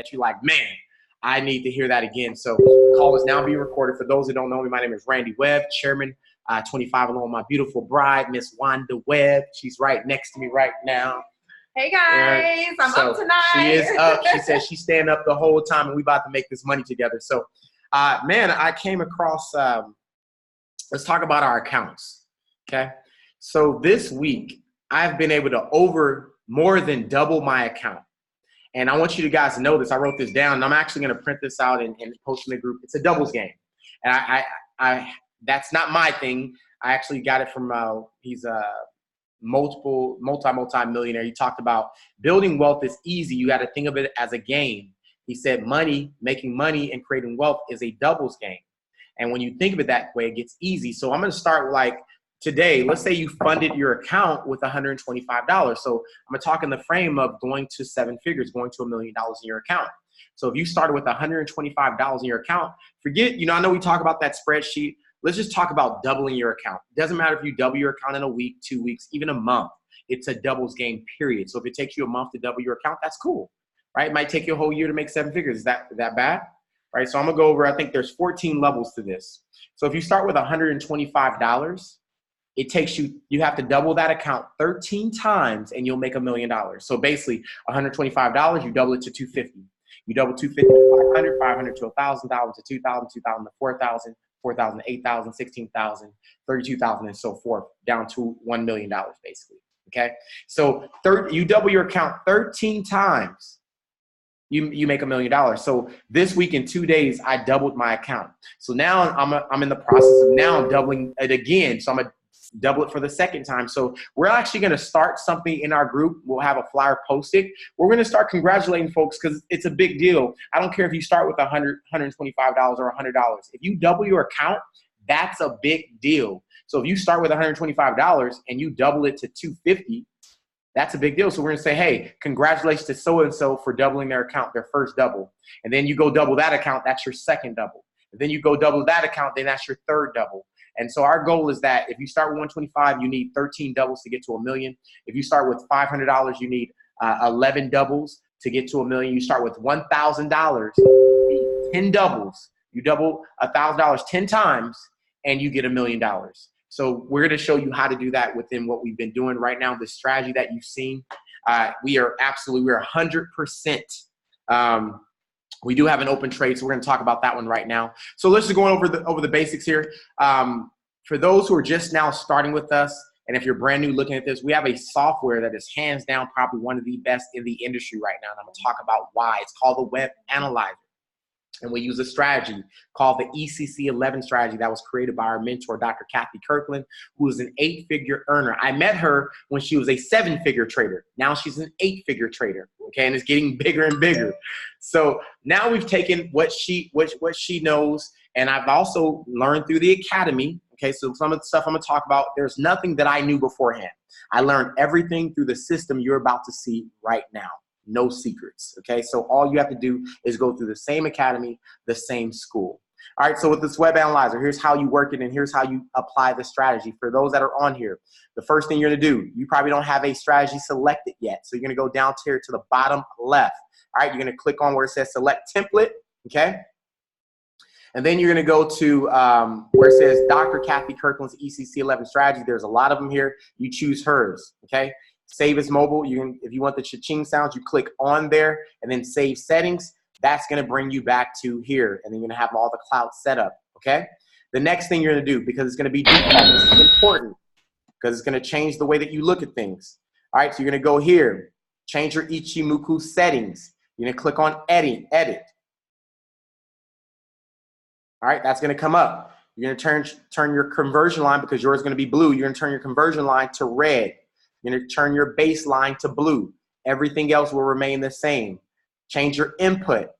that you're like, man, I need to hear that again. So call is now being recorded. For those who don't know me, my name is Randy Webb, chairman, 25, along with my beautiful bride, Miss Wanda Webb. She's right next to me right now. Hey guys, I'm up tonight. She is up. She says she's staying up the whole time, and we about to make this money together. So, man, I came across, let's talk about our accounts, okay? So this week, I've been able to more than double my account. And I want you guys to know this. I wrote this down, and I'm actually going to print this out and post in the group. It's a doubles game. And I that's not my thing. I actually got it from, he's a multi-millionaire. He talked about building wealth is easy. You got to think of it as a game. He said making money and creating wealth is a doubles game. And when you think of it that way, it gets easy. So I'm going to start like today. Let's say you funded your account with $125. So I'm going to talk in the frame of going to 7 figures, going to $1 million in your account. So if you started with $125 in your account, forget, I know we talk about that spreadsheet. Let's just talk about doubling your account. It doesn't matter if you double your account in a week, 2 weeks, even a month. It's a doubles game, period. So if it takes you a month to double your account, that's cool, right? It might take you a whole year to make 7 figures. Is that bad? Right? So I'm going to go over, I think there's 14 levels to this. So if you start with $125, it takes you have to double that account 13 times and you'll make $1 million. So basically $125, you double it to $250. You double $250 to $500, $500 to $1,000, to $2,000, $2,000 to $4,000, $4,000, $8,000, $16,000, $32,000, and so forth, down to $1 million basically. Okay. So you double your account 13 times. You make $1 million. So this week in 2 days, I doubled my account. So now I'm in the process of now doubling it again. So I'm gonna double it for the second time. So we're actually going to start something in our group. We'll have a flyer posted. We're going to start congratulating folks because it's a big deal. I don't care if you start with $125 or $100. If you double your account, that's a big deal. So if you start with $125 and you double it to $250, that's a big deal. So we're going to say, hey, congratulations to so-and-so for doubling their account, their first double. And then you go double that account, that's your second double. And then you go double that account, then that's your third double. And so our goal is that if you start with 125, you need 13 doubles to get to $1 million. If you start with $500, you need 11 doubles to get to $1 million. You start with $1,000, you need 10 doubles. You double $1,000 10 times and you get $1 million. So we're going to show you how to do that within what we've been doing right now. The strategy that you've seen, we're 100%. We do have an open trade, so we're going to talk about that one right now. So let's just go over the basics here. For those who are just now starting with us, and if you're brand new looking at this, we have a software that is hands down probably one of the best in the industry right now, and I'm going to talk about why. It's called the Webanalyzer. And we use a strategy called the ECC-11 strategy that was created by our mentor, Dr. Kathy Kirkland, who is an 8-figure earner. I met her when she was a 7-figure trader. Now she's an 8-figure trader, okay, and it's getting bigger and bigger. So now we've taken what she knows, and I've also learned through the academy, okay, so some of the stuff I'm going to talk about, there's nothing that I knew beforehand. I learned everything through the system you're about to see right now. No secrets, okay? So all you have to do is go through the same academy, the same school. All right, so with this Webanalyzer, here's how you work it and here's how you apply the strategy. For those that are on here, the first thing you're gonna do, you probably don't have a strategy selected yet. So you're gonna go down here to the bottom left. All right, you're gonna click on where it says select template, okay? And then you're gonna go to where it says Dr. Kathy Kirkland's ECC-11 strategy. There's a lot of them here. You choose hers, okay? Save as mobile. If you want the cha-ching sounds, you click on there and then save settings. That's going to bring you back to here, and then you're going to have all the cloud set up, okay? The next thing you're going to do, because it's going to be default, this is important because it's going to change the way that you look at things. All right, so you're going to go here, change your Ichimoku settings. You're going to click on edit. All right, that's going to come up. You're going to turn your conversion line, because yours is going to be blue. You're going to turn your conversion line to red. You're going to turn your baseline to blue. Everything else will remain the same. Change your input.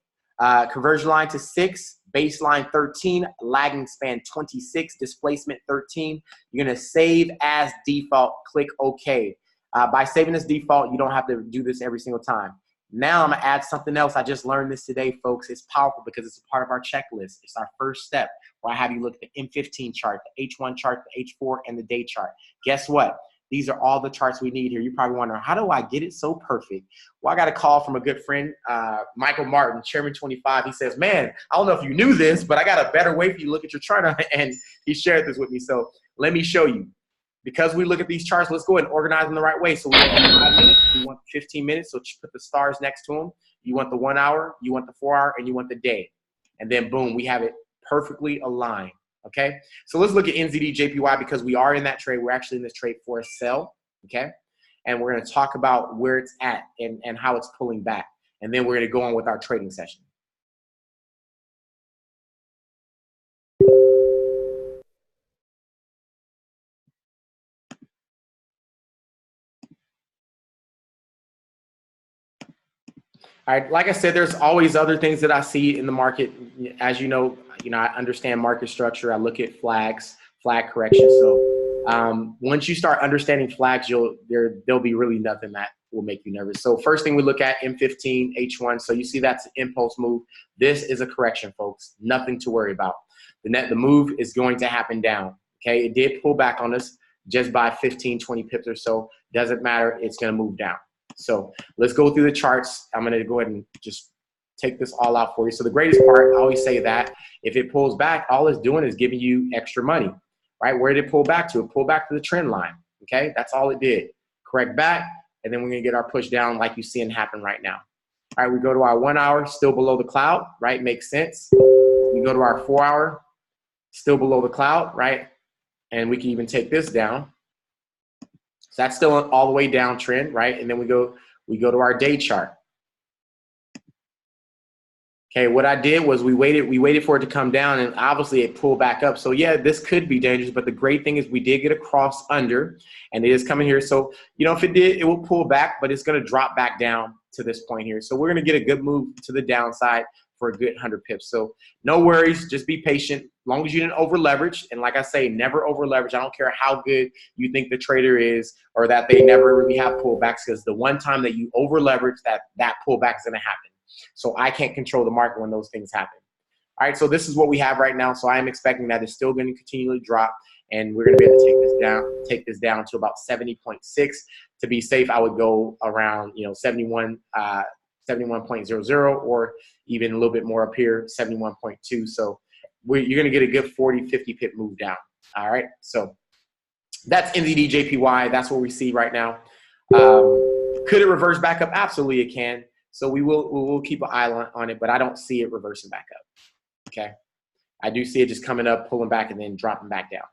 Conversion line to 6, baseline 13, lagging span 26, displacement 13. You're going to save as default. Click OK. By saving as default, you don't have to do this every single time. Now I'm going to add something else. I just learned this today, folks. It's powerful because it's a part of our checklist. It's our first step where I have you look at the M15 chart, the H1 chart, the H4, and the day chart. Guess what? These are all the charts we need here. You probably wonder, how do I get it so perfect? Well, I got a call from a good friend, Michael Martin, Chairman 25. He says, man, I don't know if you knew this, but I got a better way for you to look at your chart. And he shared this with me. So let me show you. Because we look at these charts, let's go ahead and organize them the right way. So we want 5 minutes, we want 15 minutes. So put the stars next to them. You want the 1 hour, you want the 4 hour, and you want the day. And then boom, we have it perfectly aligned. Okay. So let's look at NZD JPY because we are in that trade. We're actually in this trade for a sell. Okay. And we're going to talk about where it's at and how it's pulling back. And then we're going to go on with our trading session. All right, like I said, there's always other things that I see in the market. As you know, I understand market structure. I look at flags, flag corrections. So once you start understanding flags, there'll be really nothing that will make you nervous. So first thing we look at M15, H1. So you see that's an impulse move. This is a correction, folks. Nothing to worry about. The move is going to happen down. Okay, it did pull back on us just by 15, 20 pips or so. Doesn't matter. It's going to move down. So let's go through the charts. I'm going to go ahead and just take this all out for you. So the greatest part, I always say that if it pulls back, all it's doing is giving you extra money, right? Where did it pull back to? It pulled back to the trend line. Okay, that's all it did. Correct back, and then we're going to get our push down like you see it happen right now. All right, we go to our 1 hour, still below the cloud, right? Makes sense. We go to our 4 hour, still below the cloud, right? And we can even take this down. So that's still all the way downtrend, right? And then we go to our day chart. Okay, what I did was we waited for it to come down, and obviously it pulled back up. So yeah, this could be dangerous, but the great thing is we did get a cross under, and it is coming here. So, if it did, it will pull back, but it's going to drop back down to this point here. So we're going to get a good move to the downside for a good 100 pips. So no worries, just be patient. As long as you didn't over leverage, and like I say, never over leverage. I don't care how good you think the trader is or that they never really have pullbacks, because the one time that you over leverage, that pullback is going to happen. So I can't control the market when those things happen. All right, so this is what we have right now. So I am expecting that it's still going to continually drop, and we're going to be able to take this down to about 70.6. To be safe, I would go around 71.00 or even a little bit more up here, 71.2. So you're going to get a good 40, 50 pip move down. All right, so that's NZD JPY. That's what we see right now. Could it reverse back up? Absolutely, it can. So we will keep an eye on it, but I don't see it reversing back up. Okay, I do see it just coming up, pulling back, and then dropping back down.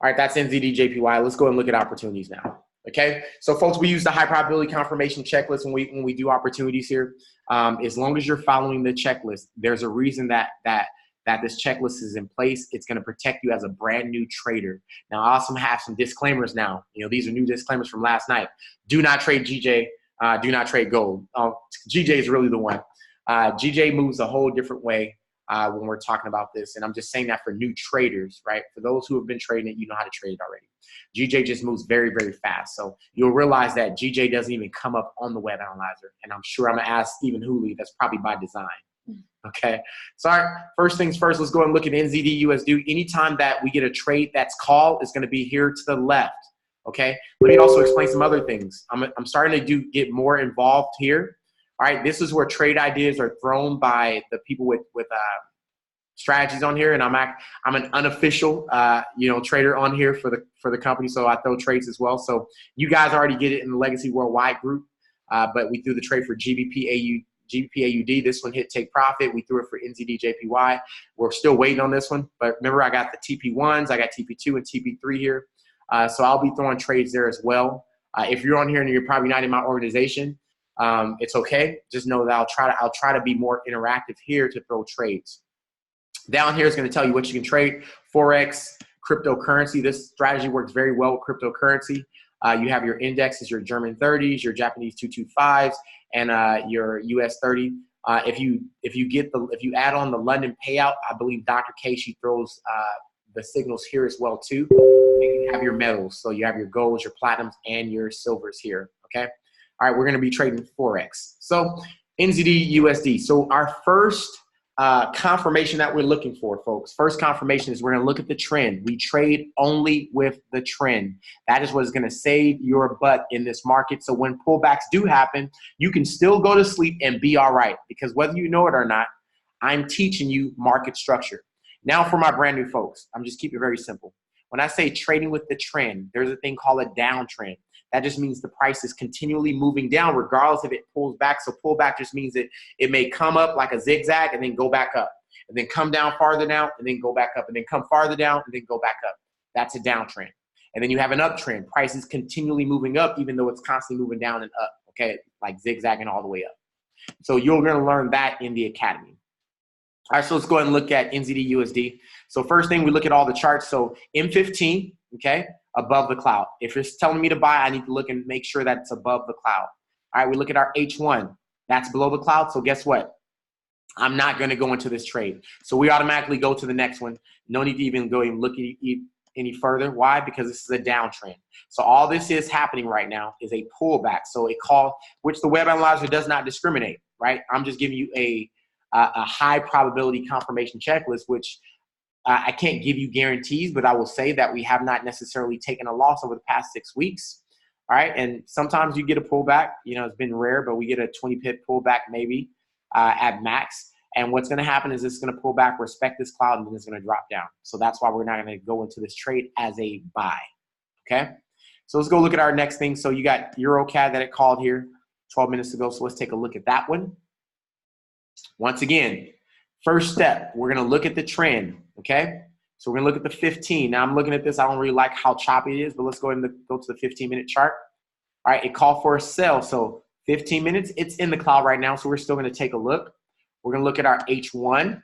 All right, that's NZD JPY. Let's go and look at opportunities now. Okay, so folks, we use the high probability confirmation checklist when we do opportunities here. As long as you're following the checklist, there's a reason that this checklist is in place. It's going to protect you as a brand new trader. Now, I also have some disclaimers now. These are new disclaimers from last night. Do not trade GJ. Do not trade gold. GJ is really the one. GJ moves a whole different way when we're talking about this. And I'm just saying that for new traders, right? For those who have been trading it, you know how to trade it already. GJ just moves very, very fast. So you'll realize that GJ doesn't even come up on the Webanalyzer. And I'm sure I'm going to ask Stephen Hooley. That's probably by design. Okay. So all right, first things first, let's go and look at NZD USD. Anytime that we get a trade that's called, it's going to be here to the left. Okay. Let me also explain some other things. I'm starting to get more involved here. All right. This is where trade ideas are thrown by the people with strategies on here, and I'm an unofficial trader on here for the company, so I throw trades as well. So you guys already get it in the Legacy Worldwide group, but we threw the trade for GBP AUD. This one hit take profit. We threw it for NZD JPY. We're still waiting on this one, but remember I got the TP1s, I got TP2 and TP3 here. So I'll be throwing trades there as well. If you're on here and you're probably not in my organization, it's okay. Just know that I'll try to be more interactive here to throw trades. Down here is going to tell you what you can trade: Forex, cryptocurrency. This strategy works very well with cryptocurrency. You have your indexes, your German 30s, your Japanese 225s, and your US 30. If you add on the London payout, I believe Dr. K, she throws the signals here as well too. You have your metals, so you have your golds, your platinums, and your silvers here. Okay. All right, we're going to be trading Forex. So NZD USD. So our first confirmation that we're looking for, folks. First confirmation is we're going to look at the trend. We trade only with the trend. That is what is going to save your butt in this market. So when pullbacks do happen, you can still go to sleep and be all right, because whether you know it or not, I'm teaching you market structure. Now for my brand new folks, I'm just keeping it very simple. When I say trading with the trend, there's a thing called a downtrend. That just means the price is continually moving down regardless if it pulls back. So pullback just means that it may come up like a zigzag and then go back up, and then come down farther down and then go back up, and then come farther down and then go back up. That's a downtrend. And then you have an uptrend. Price is continually moving up even though it's constantly moving down and up, okay, like zigzagging all the way up. So you're going to learn that in the academy. All right, so let's go ahead and look at NZD USD. So first thing, we look at all the charts. So M15, okay, above the cloud. If it's telling me to buy, I need to look and make sure that it's above the cloud. All right, we look at our H1. That's below the cloud. So guess what? I'm not going to go into this trade. So we automatically go to the next one. No need to even go and look any further. Why? Because this is a downtrend. So all this is happening right now is a pullback. So it called, which the Webanalyzer does not discriminate, right? I'm just giving you a high probability confirmation checklist, which I can't give you guarantees, but I will say that we have not necessarily taken a loss over the past 6 weeks. All right. And sometimes you get a pullback, you know, it's been rare, but we get a 20 pip pullback maybe at max. And what's going to happen is it's going to pull back, respect this cloud, and then it's going to drop down. So that's why we're not going to go into this trade as a buy. Okay. So let's go look at our next thing. So you got EuroCAD that it called here 12 minutes ago. So let's take a look at that one. Once again, first step, we're going to look at the trend, okay? So we're going to look at the 15. Now, I'm looking at this. I don't really like how choppy it is, but let's go ahead and go to the 15-minute chart. All right, it called for a sell. So 15 minutes, it's in the cloud right now, so we're still going to take a look. We're going to look at our H1,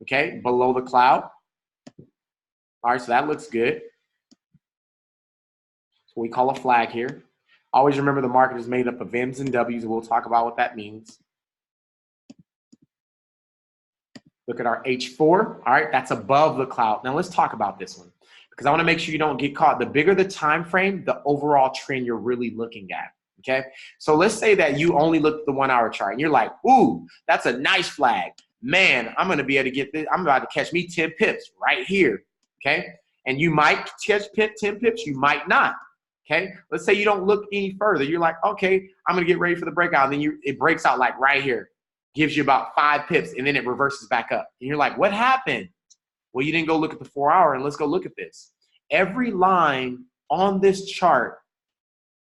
okay, below the cloud. All right, so that looks good. So we call a flag here. Always remember the market is made up of M's and W's, and we'll talk about what that means. Look at our H4. All right, that's above the cloud. Now let's talk about this one because I want to make sure you don't get caught. The bigger the time frame, the overall trend you're really looking at. Okay, so let's say that you only look at the 1 hour chart and you're like, ooh, that's a nice flag. Man, I'm going to be able to get this. I'm about to catch me 10 pips right here. Okay, and you might catch 10 pips, you might not. Okay, let's say you don't look any further. You're like, okay, I'm going to get ready for the breakout. And then it breaks out like right here. Gives you about 5 pips, and then it reverses back up. And you're like, what happened? Well, you didn't go look at the 4 hour, and let's go look at this. Every line on this chart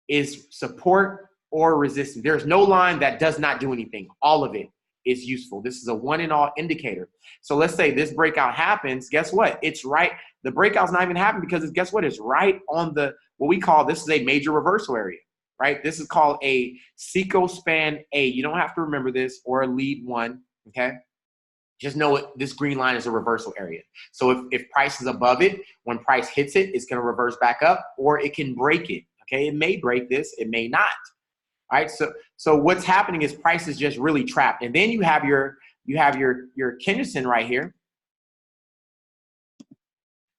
is support or resistance. There's no line that does not do anything. All of it is useful. This is a one and all indicator. So let's say this breakout happens. Guess what? It's right. The breakout's not even happening because guess what? It's right on the, what we call, this is a major reversal area. Right? This is called a Seco span A. You don't have to remember this, or a lead one, okay? Just know it, this green line is a reversal area. So if price is above it, when price hits it, it's going to reverse back up, or it can break it, okay? It may break this, it may not. All right, so what's happening is price is just really trapped. And then you have your Kenderson right here.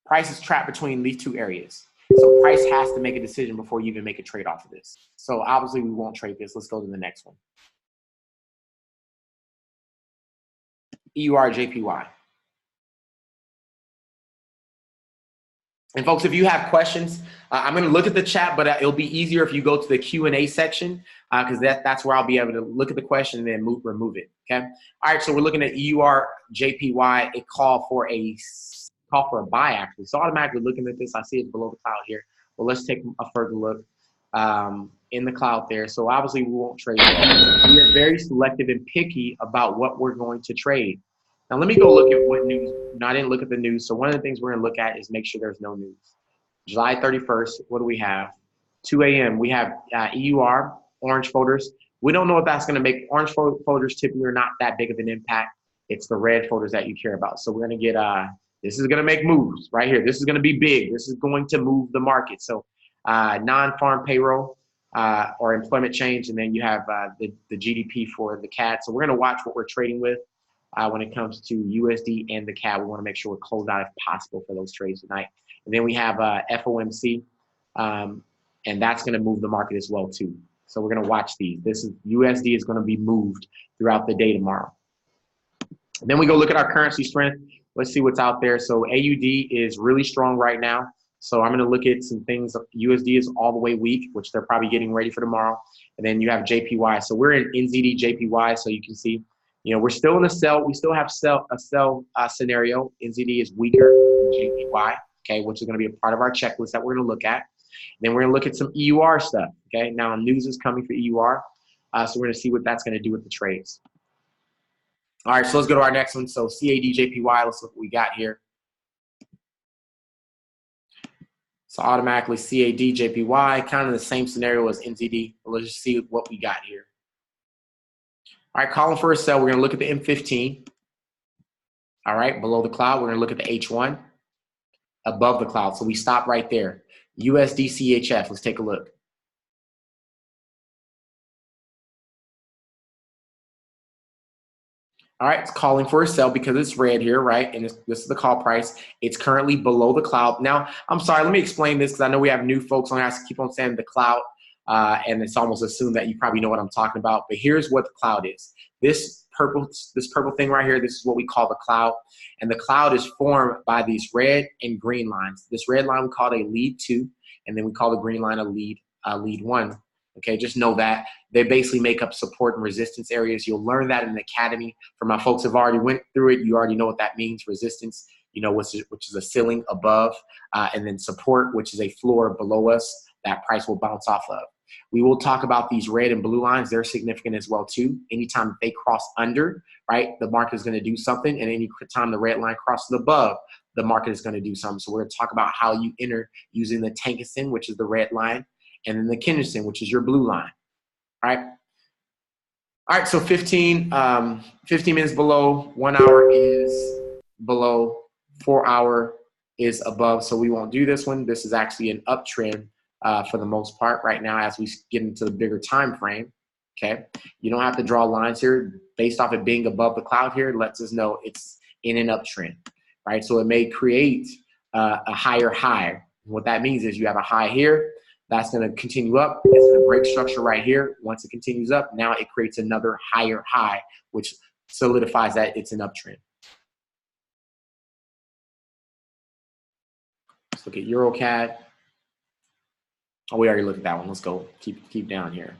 Price is trapped between these two areas. So price has to make a decision before you even make a trade off of this. So obviously we won't trade this. Let's go to the next one. EUR JPY. And folks, if you have questions, I'm going to look at the chat, but it'll be easier if you go to the Q&A section because that's where I'll be able to look at the question and then remove it. Okay. All right. So we're looking at EUR JPY. It called for a buy actually. So automatically looking at this, I see it's below the cloud here. Well, let's take a further look in the cloud there. So obviously we won't trade. We are very selective and picky about what we're going to trade. Now let me go look at what news. No, I didn't look at the news. So one of the things we're going to look at is make sure there's no news. July 31st, what do we have? 2 a.m. We have EUR, orange folders. We don't know if that's going to make orange folders typically are not that big of an impact. It's the red folders that you care about. So we're going to get, this is going to make moves right here. This is going to be big. This is going to move the market. So non-farm payroll or employment change. And then you have the GDP for the CAD. So we're going to watch what we're trading with. When it comes to USD and the CAD, we want to make sure we're closed out if possible for those trades tonight. And then we have FOMC, and that's going to move the market as well too. So we're going to watch these. This is USD is going to be moved throughout the day tomorrow. Then we go look at our currency strength. Let's see what's out there. So AUD is really strong right now. So I'm going to look at some things. USD is all the way weak, which they're probably getting ready for tomorrow. And then you have JPY. So we're in NZD JPY. So you can see, you know, we're still in a sell. We still have a sell scenario. NZD is weaker than JPY, okay, which is going to be a part of our checklist that we're going to look at. Then we're going to look at some EUR stuff, okay? Now news is coming for EUR. So we're going to see what that's going to do with the trades. All right, so let's go to our next one. So CAD JPY, let's look what we got here. So automatically CAD JPY, kind of the same scenario as NZD. Let's just see what we got here. All right, calling for a sell. We're going to look at the M15. All right, below the cloud, we're going to look at the H1. Above the cloud, so we stop right there. USD CHF, let's take a look. All right, it's calling for a sell because it's red here, right? And this is the call price. It's currently below the cloud. Now, I'm sorry, let me explain this because I know we have new folks on. I keep on saying the cloud, and it's almost assumed that you probably know what I'm talking about. But here's what the cloud is. This purple thing right here, this is what we call the cloud. And the cloud is formed by these red and green lines. This red line we call it a lead 2, and then we call the green line a lead 1. Okay, just know that they basically make up support and resistance areas. You'll learn that in the academy. For my folks who have already went through it, you already know what that means. Resistance, you know, which is a ceiling above, and then support, which is a floor below us that price will bounce off of. We will talk about these red and blue lines. They're significant as well too. Anytime they cross under, right, the market is going to do something, and any time the red line crosses above, the market is going to do something. So we're going to talk about how you enter using the Tankerson, which is the red line, and then the Kenderson, which is your blue line. All right, so 15 minutes below, 1 hour is below, 4 hour is above, so we won't do this one. This is actually an uptrend for the most part right now as we get into the bigger time frame, okay? You don't have to draw lines here. Based off it being above the cloud here, it lets us know it's in an uptrend, right? So it may create a higher high. What that means is you have a high here, that's going to continue up. It's going to break structure right here. Once it continues up, now it creates another higher high, which solidifies that it's an uptrend. Let's look at EuroCAD. Oh, we already looked at that one. Let's go. Keep down here.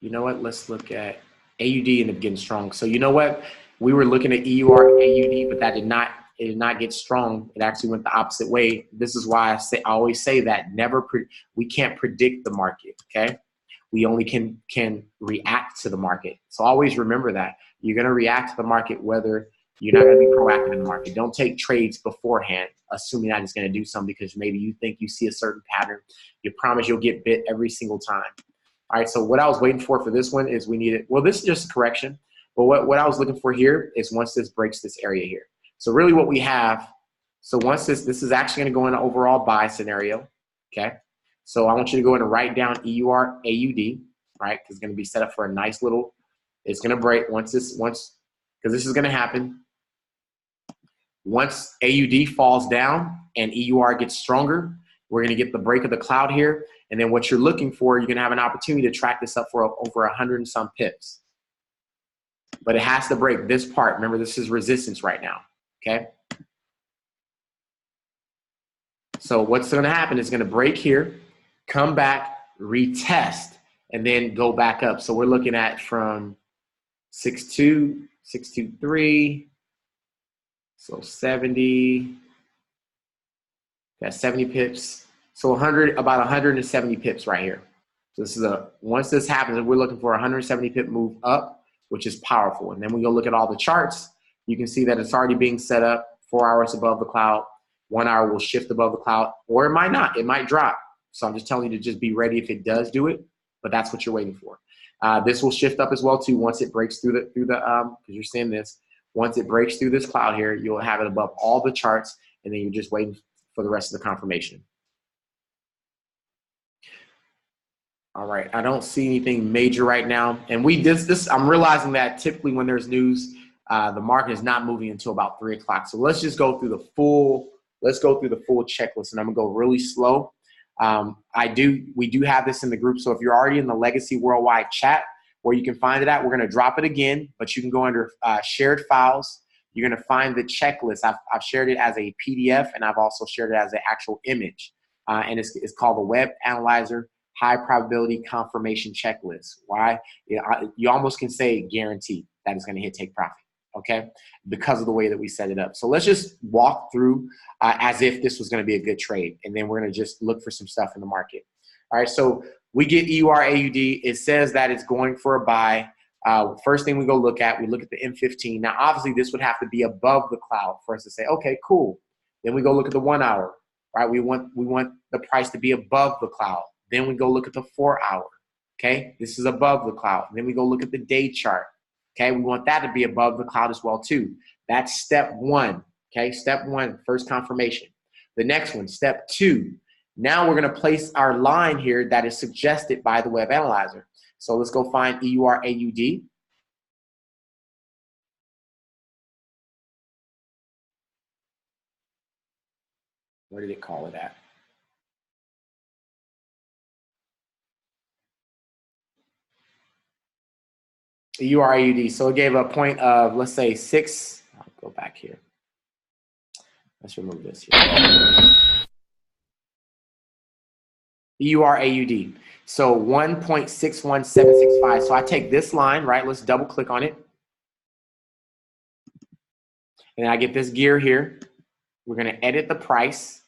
You know what? Let's look at AUD ended up getting strong. So you know what? We were looking at EUR AUD, but that did not get strong. It actually went the opposite way. This is why I always say that we can't predict the market. Okay, we only can react to the market. So always remember that you're going to react to the market whether you're not going to be proactive in the market. Don't take trades beforehand, assuming that it's going to do something because maybe you think you see a certain pattern. You promise you'll get bit every single time. All right, so what I was waiting for this one is we needed, well, this is just a correction, but what I was looking for here is once this breaks this area here. So really what we have, so once this is actually going to go in an overall buy scenario, okay? So I want you to go in and write down EUR AUD, right? Because it's going to be set up for a nice little, it's going to break because this is going to happen. Once AUD falls down and EUR gets stronger, we're going to get the break of the cloud here. And then what you're looking for, you're going to have an opportunity to track this up for over 100 and some pips. But it has to break this part. Remember, this is resistance right now, okay? So what's going to happen is going to break here, come back, retest, and then go back up. So we're looking at from 6.2, 6.23, so 70, that's 70 pips. So about 170 pips right here. So this is once this happens, we're looking for a 170 pip move up, which is powerful. And then when you look at all the charts, you can see that it's already being set up 4 hours above the cloud. 1 hour will shift above the cloud, or it might not. It might drop. So I'm just telling you to just be ready if it does do it, but that's what you're waiting for. This will shift up as well too once it breaks through the because you're seeing this. Once it breaks through this cloud here, you'll have it above all the charts, and then you're just waiting for the rest of the confirmation. All right, I don't see anything major right now. And I'm realizing that typically when there's news, the market is not moving until about 3 o'clock. So let's just go through the full checklist, and I'm gonna go really slow We do have this in the group. So if you're already in the Legacy Worldwide chat where you can find it at, we're going to drop it again, but you can go under shared files. You're going to find the checklist. I've shared it as a PDF, and I've also shared it as an actual image. And it's called the Webanalyzer High Probability Confirmation Checklist. Why? You almost can say guaranteed that it's going to hit take profit, okay, because of the way that we set it up. So let's just walk through as if this was going to be a good trade, and then we're going to just look for some stuff in the market. All right, so we get EURAUD. It says that it's going for a buy. First thing we go look at, we look at the M15. Now, obviously, this would have to be above the cloud for us to say, okay, cool. Then we go look at the 1 hour, right? We want the price to be above the cloud. Then we go look at the 4 hour, okay? This is above the cloud. Then we go look at the day chart, okay? We want that to be above the cloud as well, too. That's step one, okay? Step one, first confirmation. The next one, step two. Now we're going to place our line here that is suggested by the Webanalyzer. So let's go find EURAUD. Where did it call it at? EURAUD. So it gave a point of, let's say, 6. I'll go back here. Let's remove this here. EURAUD. So 1.61765. So I take this line, right? Let's double click on it. And I get this gear here. We're going to edit the price.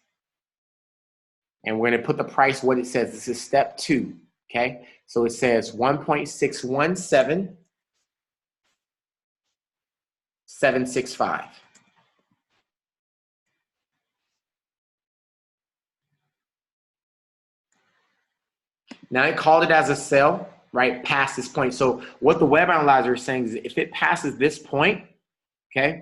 And we're going to put the price what it says. This is step 2. Okay. So it says 1.617765. Now it called it as a sell, right, past this point. So what the Webanalyzer is saying is if it passes this point, okay,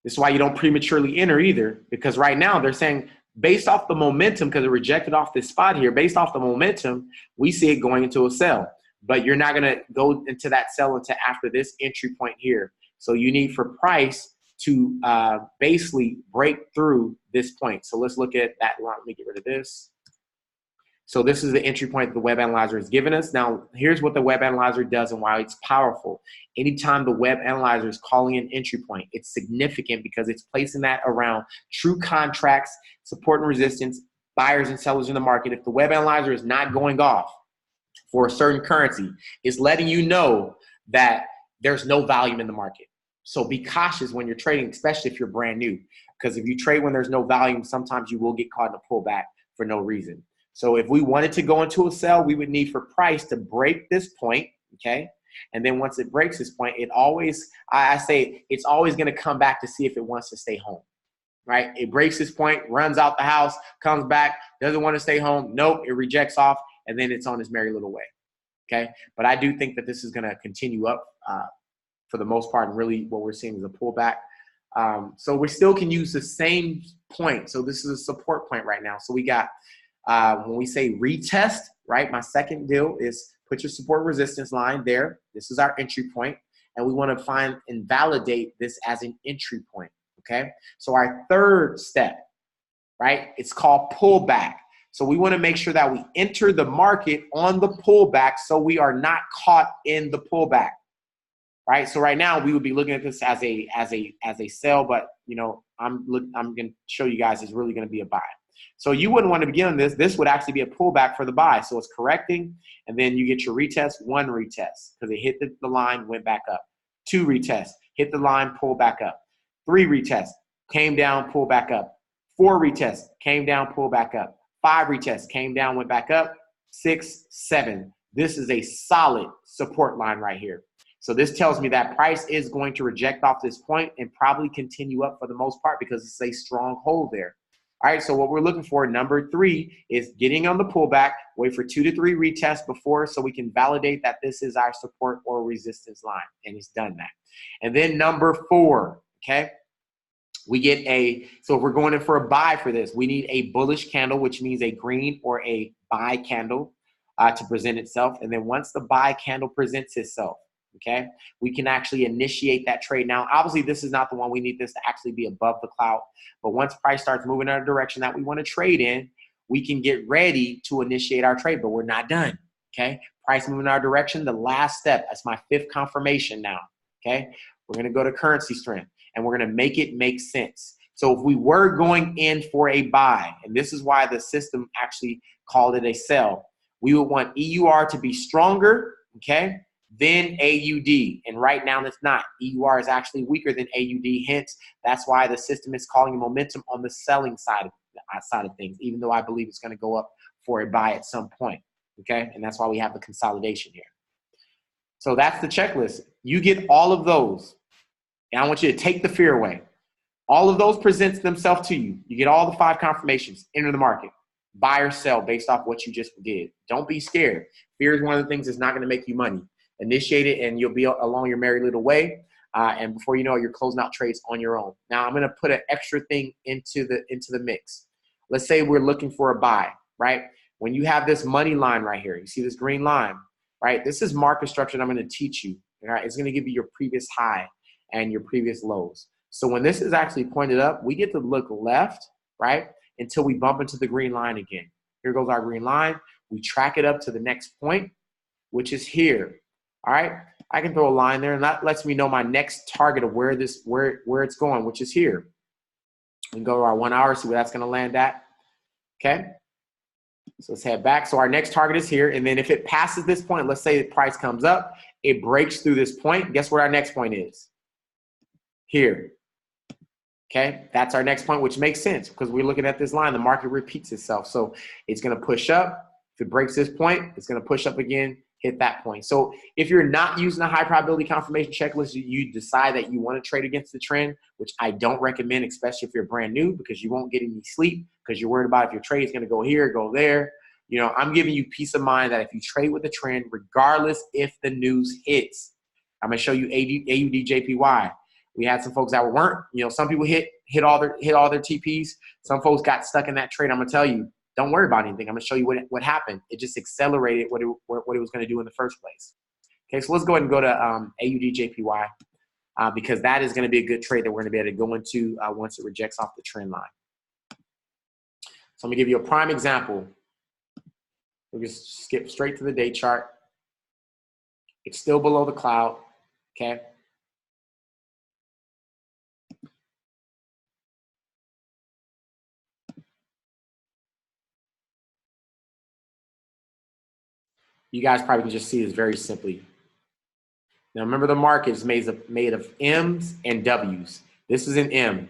this is why you don't prematurely enter either, because right now they're saying based off the momentum, because it rejected off this spot here, based off the momentum, we see it going into a sell. But you're not going to go into that sell until after this entry point here. So you need for price to basically break through this point. So let's look at that line. Let me get rid of this. So this is the entry point that the Webanalyzer has given us. Now, here's what the Webanalyzer does and why it's powerful. Anytime the Webanalyzer is calling an entry point, it's significant because it's placing that around true contracts, support and resistance, buyers and sellers in the market. If the Webanalyzer is not going off for a certain currency, it's letting you know that there's no volume in the market. So be cautious when you're trading, especially if you're brand new, because if you trade when there's no volume, sometimes you will get caught in a pullback for no reason. So if we wanted to go into a sell, we would need for price to break this point, okay? And then once it breaks this point, it always, I say, it's always going to come back to see if it wants to stay home, right? It breaks this point, runs out the house, comes back, doesn't want to stay home. Nope, it rejects off, and then it's on its merry little way, okay? But I do think that this is going to continue up for the most part, and really what we're seeing is a pullback. So we still can use the same point. So this is a support point right now. So we got, when we say retest, right, my second deal is put your support resistance line there. This is our entry point, and we want to find and validate this as an entry point, okay? So our third step, right, it's called pullback. So we want to make sure that we enter the market on the pullback so we are not caught in the pullback, right? So right now we would be looking at this as a sell, but you know, I'm going to show you guys it's really going to be a buy. So you wouldn't want to begin on this. This would actually be a pullback for the buy. So it's correcting, and then you get your retest, 1 retest, because it hit the line, went back up. 2 retest, hit the line, pull back up. 3 retest, came down, pull back up. 4 retest, came down, pull back up. 5 retest, came down, went back up. 6, 7. This is a solid support line right here. So this tells me that price is going to reject off this point and probably continue up for the most part because it's a strong hold there. All right, so what we're looking for, number 3, is getting on the pullback, wait for 2 to 3 retests before so we can validate that this is our support or resistance line, and it's done that. And then number 4, okay, we get so if we're going in for a buy for this, we need a bullish candle, which means a green or a buy candle to present itself. And then once the buy candle presents itself, okay, we can actually initiate that trade. Now, obviously, this is not the one. We need this to actually be above the cloud. But once price starts moving in a direction that we want to trade in, we can get ready to initiate our trade, but we're not done, okay? Price moving in our direction, the last step. That's my 5th confirmation now, okay? We're going to go to currency strength, and we're going to make it make sense. So if we were going in for a buy, and this is why the system actually called it a sell, we would want EUR to be stronger, okay, than AUD. And right now it's not. EUR is actually weaker than AUD. Hence, that's why the system is calling momentum on the selling side of things, even though I believe it's going to go up for a buy at some point, okay? And that's why we have the consolidation here. So that's the checklist. You get all of those, and I want you to take the fear away. All of those presents themselves to you. You get all the 5 confirmations. Enter the market. Buy or sell based off what you just did. Don't be scared. Fear is one of the things that's not going to make you money. Initiate it, and you'll be along your merry little way. And before you know it, you're closing out trades on your own. Now, I'm going to put an extra thing into the mix. Let's say we're looking for a buy, right? When you have this money line right here, you see this green line, right? This is market structure that I'm going to teach you. All right, it's going to give you your previous high and your previous lows. So when this is actually pointed up, we get to look left, right, until we bump into the green line again. Here goes our green line. We track it up to the next point, which is here. All right, I can throw a line there, and that lets me know my next target of where it's going, which is here. We can go to our 1 hour, see where that's going to land at. Okay, so let's head back. So our next target is here, and then if it passes this point, let's say the price comes up, it breaks through this point. Guess what our next point is? Here. Okay, that's our next point, which makes sense because we're looking at this line. The market repeats itself. So it's going to push up. If it breaks this point, it's going to push up again, hit that point. So if you're not using a high probability confirmation checklist, you decide that you want to trade against the trend, which I don't recommend, especially if you're brand new, because you won't get any sleep because you're worried about if your trade is going to go here, go there. You know, I'm giving you peace of mind that if you trade with the trend, regardless if the news hits, I'm going to show you AUD JPY. We had some folks that weren't, you know, some people hit all their TPs. Some folks got stuck in that trade. I'm gonna tell you, don't worry about anything. I'm gonna show you what happened. It just accelerated what it was gonna do in the first place. Okay, so let's go ahead and go to AUD JPY because that is gonna be a good trade that we're gonna be able to go into once it rejects off the trend line. So I'm gonna give you a prime example. We'll just skip straight to the day chart. It's still below the cloud. Okay. You guys probably can just see this very simply. Now remember, the market is made of M's and W's. This is an M.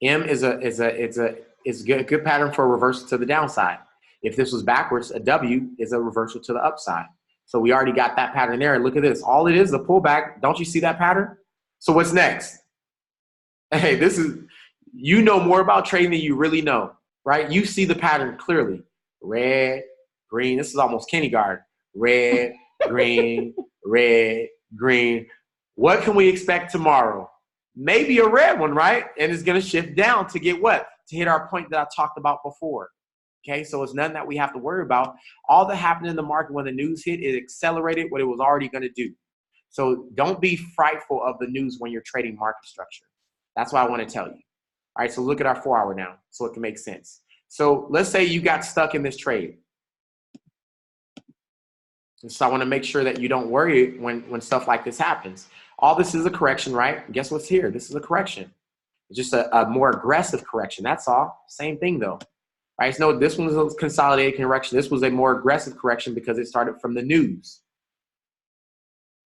M is a good pattern for a reversal to the downside. If this was backwards, a W is a reversal to the upside. So we already got that pattern there. Look at this. All it is a pullback. Don't you see that pattern? So what's next? Hey, this is, you know more about trading than you really know, right? You see the pattern clearly. Red, green. This is almost kindergarten. Red, green, red, green. What can we expect tomorrow? Maybe a red one, right? And it's going to shift down to get what? To hit our point that I talked about before. Okay, so it's nothing that we have to worry about. All that happened in the market when the news hit, it accelerated what it was already going to do. So don't be frightful of the news when you're trading market structure. That's what I want to tell you. All right, so look at our 4 hour now so it can make sense. So let's say you got stuck in this trade. And so I want to make sure that you don't worry when stuff like this happens. All this is a correction, right? Guess what's here? This is a correction. It's just a more aggressive correction. That's all. Same thing, though. Right? So this one was a consolidated correction. This was a more aggressive correction because it started from the news.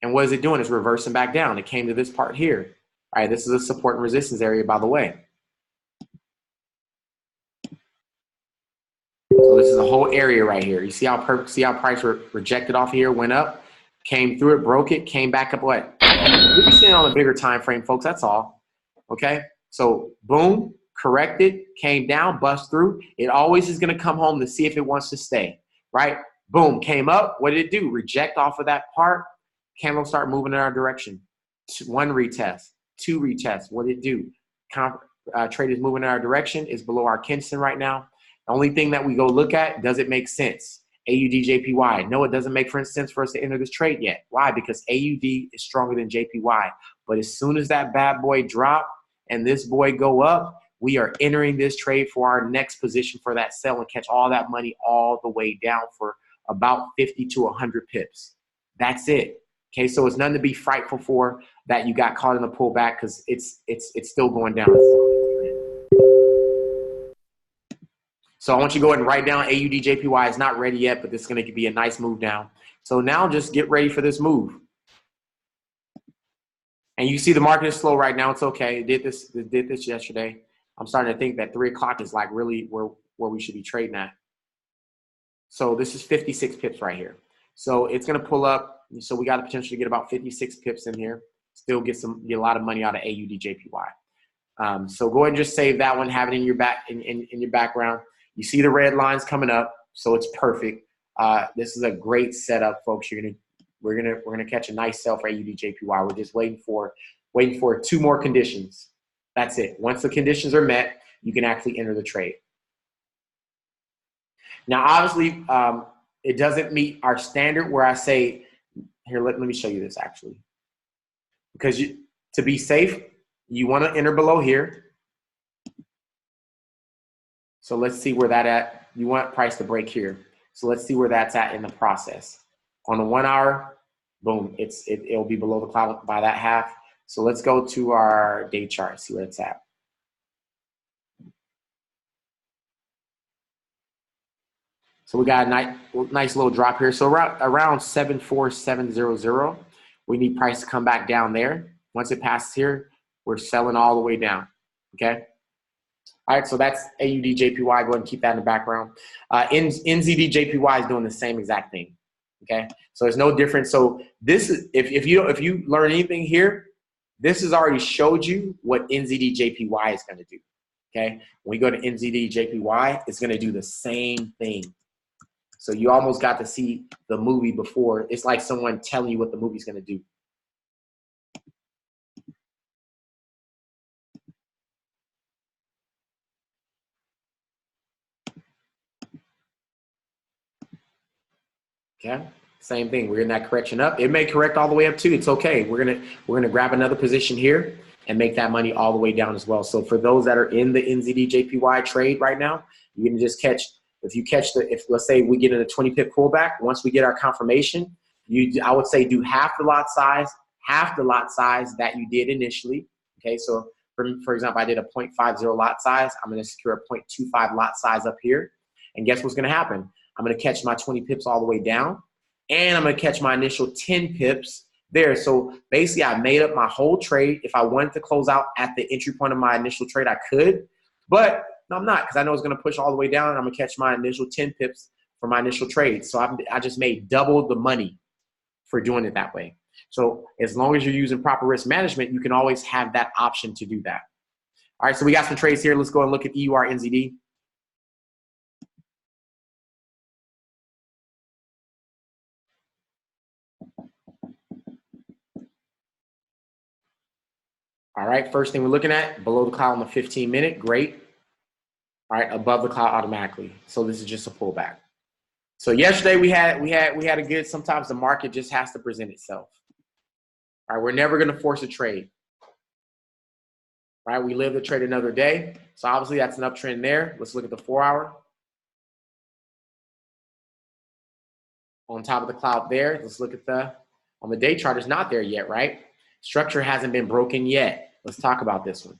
And what is it doing? It's reversing back down. It came to this part here. All right, this is a support and resistance area, by the way. So this is a whole area right here. You see how price rejected off here, went up, came through it, broke it, came back up what? You'll be seeing on a bigger time frame, folks. That's all. Okay? So boom, corrected, came down, bust through. It always is going to come home to see if it wants to stay. Right? Boom, came up. What did it do? Reject off of that part. Candle start moving in our direction. 1 retest, 2 retests. What did it do? Trade is moving in our direction. It's below our Kinston right now. The only thing that we go look at, does it make sense? AUD JPY. No, it doesn't make sense for us to enter this trade yet. Why? Because AUD is stronger than JPY. But as soon as that bad boy drop and this boy go up, we are entering this trade for our next position for that sell and catch all that money all the way down for about 50 to 100 pips. That's it. Okay, so it's nothing to be frightful for that you got caught in the pullback because it's still going down. So I want you to go ahead and write down AUDJPY. It's not ready yet, but this is going to be a nice move down. So now just get ready for this move. And you see the market is slow right now. It's okay. It did this yesterday. I'm starting to think that 3 o'clock is like really where we should be trading at. So this is 56 pips right here. So it's going to pull up. So we got the potential to get about 56 pips in here. Still get a lot of money out of AUDJPY. So go ahead and just save that one. Have it in your background. You see the red lines coming up, so it's perfect. This is a great setup, folks. We're gonna catch a nice sell for AUDJPY. We're just waiting for 2 more conditions. That's it. Once the conditions are met, you can actually enter the trade. Now, obviously, it doesn't meet our standard where I say, here, let me show you this actually. Because to be safe, you want to enter below here. So let's see where that at. You want price to break here. So let's see where that's at in the process. On the 1 hour, boom, it'll be below the cloud by that half. So let's go to our day chart, see where it's at. So we got a nice little drop here. So around 74700, we need price to come back down there. Once it passes here, we're selling all the way down, okay? All right, so that's AUDJPY. Go ahead and keep that in the background. NZDJPY is doing the same exact thing, okay? So there's no difference. So this is, if you learn anything here, this has already showed you what NZDJPY is going to do, okay? When we go to NZDJPY, it's going to do the same thing. So you almost got to see the movie before. It's like someone telling you what the movie's going to do. Okay, same thing. We're in that correction up. It may correct all the way up too. It's okay. We're gonna grab another position here and make that money all the way down as well. So for those that are in the NZDJPY trade right now, you can just catch. If let's say we get in a 20 pip pullback, once we get our confirmation, I would say do half the lot size that you did initially. Okay, so for example, I did a 0.50 lot size. I'm going to secure a 0.25 lot size up here, and guess what's going to happen? I'm going to catch my 20 pips all the way down, and I'm going to catch my initial 10 pips there. So basically, I made up my whole trade. If I wanted to close out at the entry point of my initial trade, I could, but no, I'm not, because I know it's going to push all the way down, and I'm going to catch my initial 10 pips for my initial trade. So I just made double the money for doing it that way. So as long as you're using proper risk management, you can always have that option to do that. All right, so we got some trades here. Let's go and look at EURNZD. All right, first thing we're looking at, below the cloud on the 15-minute, great. All right, above the cloud automatically. So this is just a pullback. So yesterday we had a good, sometimes the market just has to present itself. All right, we're never going to force a trade. All right, we live to trade another day. So obviously that's an uptrend there. Let's look at the 4 hour. On top of the cloud there, let's look at on the day chart, it's not there yet, right? Structure hasn't been broken yet. Let's talk about this one.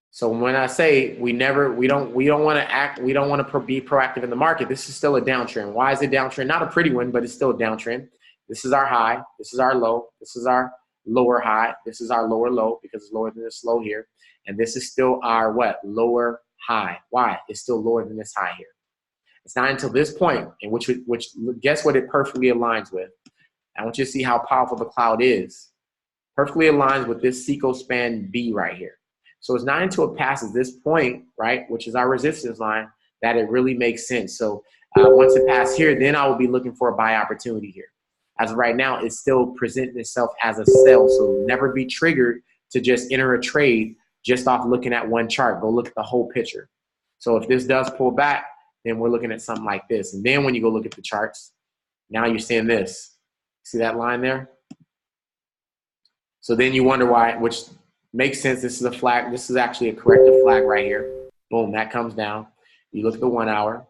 So when I say we don't want to be proactive in the market, this is still a downtrend. Why is it downtrend? Not a pretty one, but it's still a downtrend. This is our high. This is our low. This is our lower high. This is our lower low because it's lower than this low here. And this is still our what? Lower high. Why? It's still lower than this high here. It's not until this point, in which guess what it perfectly aligns with. I want you to see how powerful the cloud is. Perfectly aligns with this Seco span B right here. So it's not until it passes this point, right, which is our resistance line, that it really makes sense. So once it passes here, then I will be looking for a buy opportunity here. As of right now, it's still presenting itself as a sell. So never be triggered to just enter a trade just off looking at one chart. Go look at the whole picture. So if this does pull back, then we're looking at something like this. And then when you go look at the charts, now you're seeing this. See that line there? So then you wonder why, which Makes sense. This is a flag. This is actually a corrective flag right here. Boom, that comes down. You look at the 1 hour.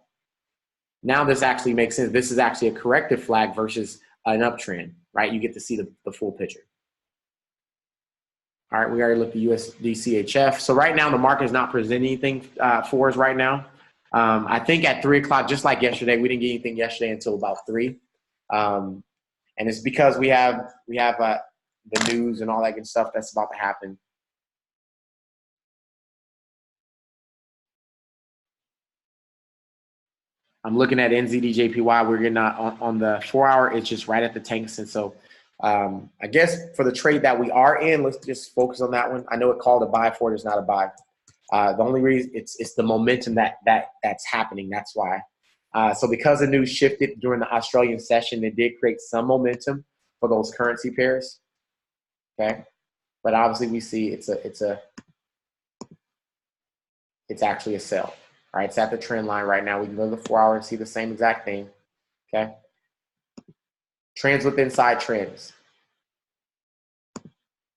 Now this actually makes sense. This is actually a corrective flag versus an uptrend, right? You get to see the full picture. All right, we already looked at USD CHF. So right now the market is not presenting anything for us right now. I think at 3 o'clock, just like yesterday, we didn't get anything yesterday until about 3. And it's because we have the news and all that good stuff that's about to happen. I'm looking at NZD-JPY. We're getting on the 4 hour. It's just right at the tanks. And so I guess for the trade that we are in, let's just focus on that one. I know it called a buy for it. It's not a buy. The only reason it's the momentum that's happening. That's why. So because the news shifted during the Australian session, it did create some momentum for those currency pairs. Okay, but obviously we see it's actually a sell. All right, it's at the trend line right now. We can go to the 4 hour and see the same exact thing. Okay, trends within side trends.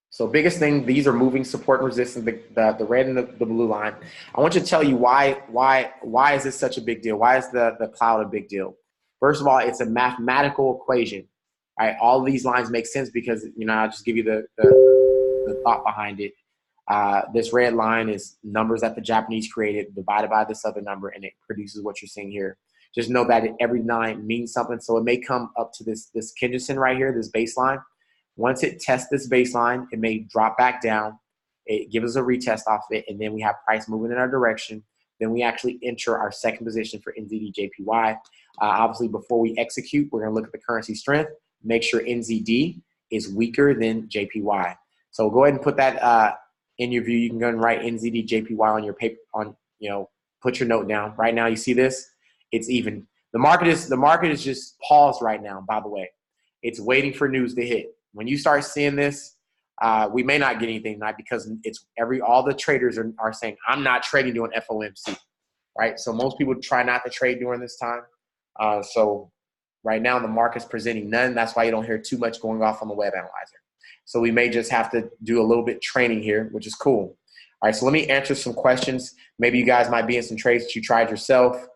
So biggest thing, these are moving support and resistance, the red and the blue line. I want you to tell you why is this such a big deal? Why is the cloud a big deal? First of all, it's a mathematical equation. All right, all of these lines make sense because, you know, I'll just give you the thought behind it. This red line is numbers that the Japanese created divided by this other number, and it produces what you're seeing here. Just know that every line means something. So it may come up to this Kinderson right here, this baseline. Once it tests this baseline, it may drop back down. It gives us a retest off it, and then we have price moving in our direction. Then we actually enter our second position for NZD-JPY. Obviously, before we execute, we're going to look at the currency strength. Make sure NZD is weaker than JPY. So go ahead and put that in your view. You can go and write NZD-JPY on your paper. Put your note down. Right now, you see this? It's even. The market is just paused right now. By the way, it's waiting for news to hit. When you start seeing this, we may not get anything tonight because all the traders are saying, I'm not trading during FOMC, right? So most people try not to trade during this time. So right now the market's presenting none. That's why you don't hear too much going off on the Webanalyzer. So we may just have to do a little bit training here, which is cool. All right, so let me answer some questions. Maybe you guys might be in some trades that you tried yourself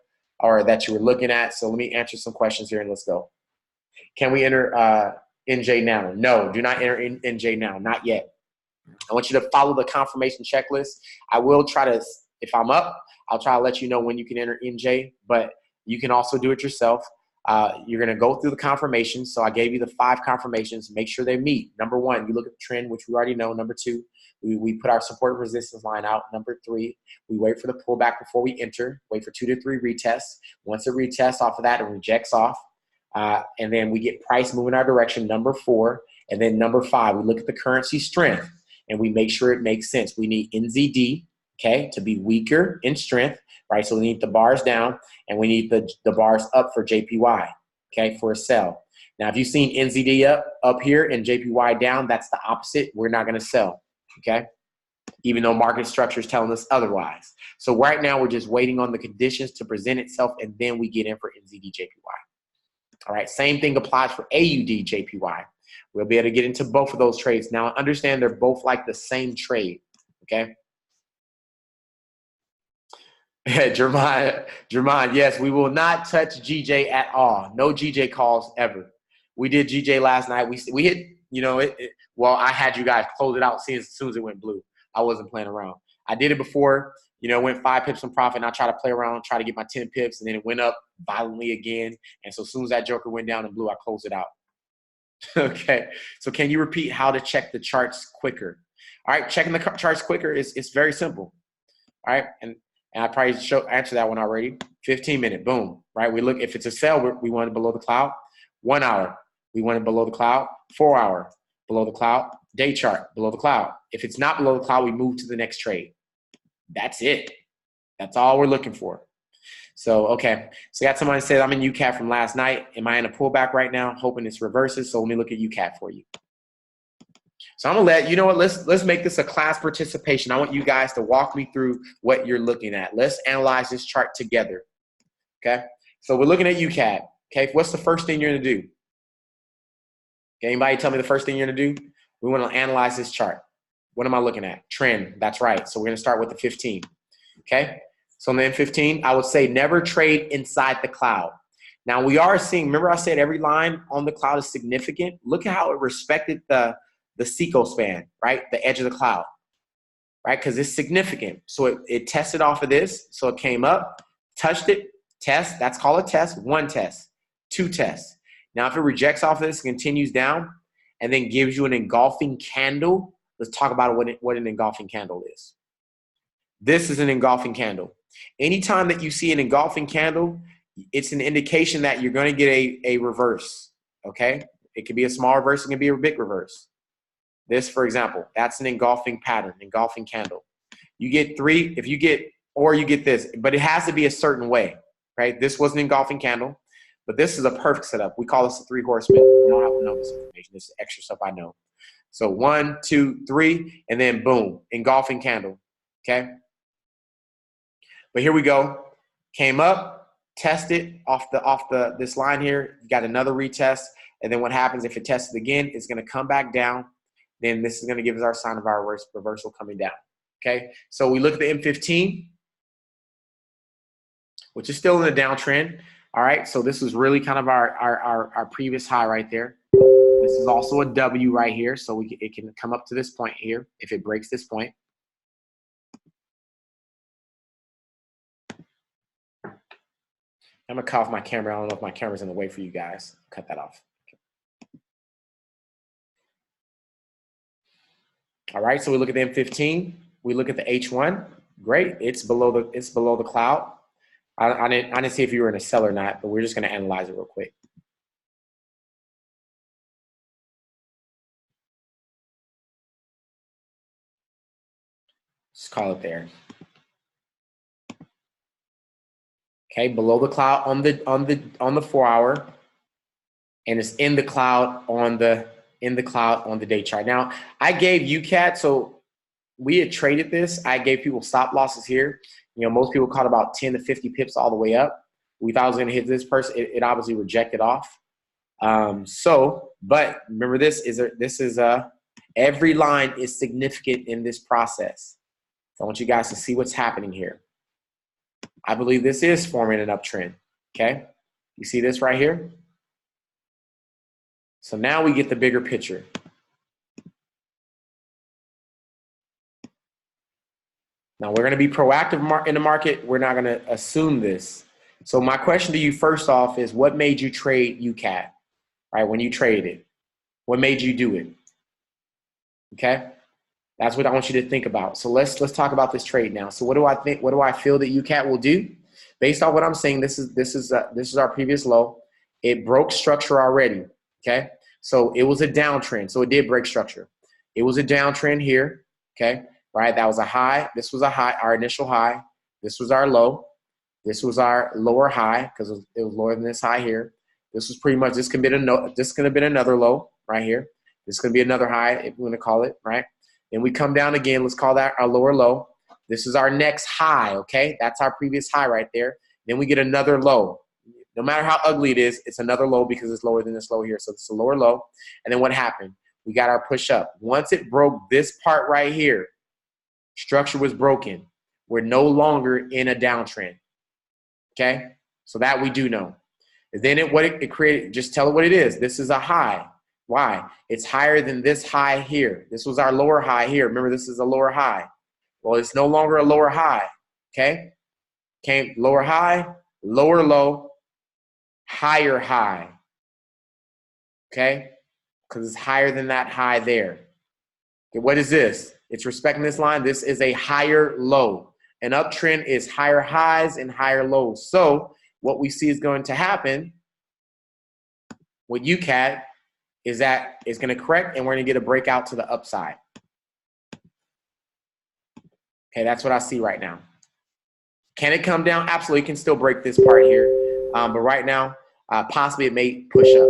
or that you were looking at. So let me answer some questions here and let's go. Can we enter NJ now? No, do not enter NJ now, not yet. I want you to follow the confirmation checklist. I will try to, if I'm up, I'll try to let you know when you can enter NJ, but you can also do it yourself. You're going to go through the confirmations. So I gave you the 5 confirmations. Make sure they meet. Number 1, you look at the trend, which we already know. Number 2, we put our support and resistance line out. Number 3, we wait for the pullback before we enter. Wait for 2 to 3 retests. Once it retests off of that, it rejects off. And then we get price moving our direction, number 4. And then number 5, we look at the currency strength and we make sure it makes sense. We need NZD, okay, to be weaker in strength, right? So we need the bars down and we need the bars up for JPY, okay, for a sell. Now, if you've seen NZD up here and JPY down, that's the opposite. We're not going to sell, okay, even though market structure is telling us otherwise. So right now, we're just waiting on the conditions to present itself, and then we get in for NZD-JPY. All right, same thing applies for AUD-JPY. We'll be able to get into both of those trades. Now, understand they're both like the same trade, okay? Jeremiah, yes, we will not touch GJ at all. No GJ calls ever. We did GJ last night. We hit, you know, well, I had you guys close it out as soon as it went blue. I wasn't playing around. I did it before, you know, went 5 pips in profit, and I tried to play around, try to get my 10 pips, and then it went up violently again. And so as soon as that joker went down in blue, I closed it out. Okay, so can you repeat how to check the charts quicker? All right, checking the charts quicker is very simple. All right, and I probably answered that one already. 15-minute, boom, right? We look, if it's a sell, we want it below the cloud. 1 hour, we want it below the cloud. 4 hour, below the cloud. Day chart, below the cloud. If it's not below the cloud, we move to the next trade. That's it. That's all we're looking for. So, okay. So I got somebody said, I'm in UCAT from last night. Am I in a pullback right now? Hoping this reverses. So let me look at UCAT for you. So I'm going to let, you know what, let's make this a class participation. I want you guys to walk me through what you're looking at. Let's analyze this chart together. Okay. So we're looking at UCAT. Okay. What's the first thing you're going to do? Okay, anybody tell me the first thing you're going to do? We want to analyze this chart. What am I looking at? Trend. That's right. So we're going to start with the 15. Okay. So then 15, I would say never trade inside the cloud. Now we are seeing, remember I said every line on the cloud is significant. Look at how it respected the seco span, right? The edge of the cloud, right? Because it's significant. So it tested off of this. So it came up, touched it, test. That's called a test. One test, two tests. Now if it rejects off of this, continues down, and then gives you an engulfing candle. Let's talk about what an engulfing candle is. This is an engulfing candle. Anytime that you see an engulfing candle, it's an indication that you're going to get a reverse, okay? It could be a small reverse, it can be a big reverse. This, for example, that's an engulfing pattern, engulfing candle. You get three, if you get, or you get this, but it has to be a certain way, right? This was an engulfing candle, but this is a perfect setup. We call this a 3 horsemen. You don't have to know this information. This is extra stuff I know. So 1, 2, 3, and then boom, engulfing candle, okay? But here we go. Came up, tested off this line here. You got another retest, and then what happens if it tests it again? It's going to come back down. Then this is going to give us our sign of our reversal coming down. Okay, so we look at the M15, which is still in the downtrend. All right, so this is really kind of our previous high right there. This is also a W right here, so it can come up to this point here if it breaks this point. I'm gonna cut off my camera. I don't know if my camera's in the way for you guys. Cut that off. All right, so we look at the M15. We look at the H1. Great, it's below the cloud. I didn't see if you were in a sell or not, but we're just gonna analyze it real quick. Just call it there. Okay, below the cloud on the 4 hour, and it's in the cloud on the day chart. Now, I gave UCAT, so we had traded this. I gave people stop losses here. You know, most people caught about 10 to 50 pips all the way up. We thought it was going to hit this person. It obviously rejected off. But remember, this is every line is significant in this process. So I want you guys to see what's happening here. I believe this is forming an uptrend, okay? You see this right here? So now we get the bigger picture. Now we're gonna be proactive in the market. We're not gonna assume this. So my question to you first off is, what made you trade UCAT, right? When you traded it, what made you do it, okay? That's what I want you to think about. So let's talk about this trade now. So what do I think? What do I feel that UCAT will do? Based on what I'm saying, this is our previous low. It broke structure already. Okay, so it was a downtrend. So it did break structure. It was a downtrend here. Okay, right. That was a high. This was a high. Our initial high. This was our low. This was our lower high because it was lower than this high here. This was pretty much. This could have been another low right here. This could be another high if we want to call it right. Then we come down again. Let's call that our lower low. This is our next high, okay? That's our previous high right there. Then we get another low. No matter how ugly it is, it's another low because it's lower than this low here. So it's a lower low. And then what happened? We got our push up. Once it broke this part right here, structure was broken. We're no longer in a downtrend, okay? So that we do know. And then it created, just tell it what it is. This is a high. Why? It's higher than this high here. This was our lower high here. Remember, this is a lower high. Well, it's no longer a lower high, okay? Came lower high, lower low, higher high, okay? Because it's higher than that high there. Okay, what is this? It's respecting this line. This is a higher low. An uptrend is higher highs and higher lows. So what we see is going to happen with UCAT is that it's going to correct and we're going to get a breakout to the upside. Okay, that's what I see right now. Can it come down? Absolutely, it can still break this part here. But right now, possibly it may push up.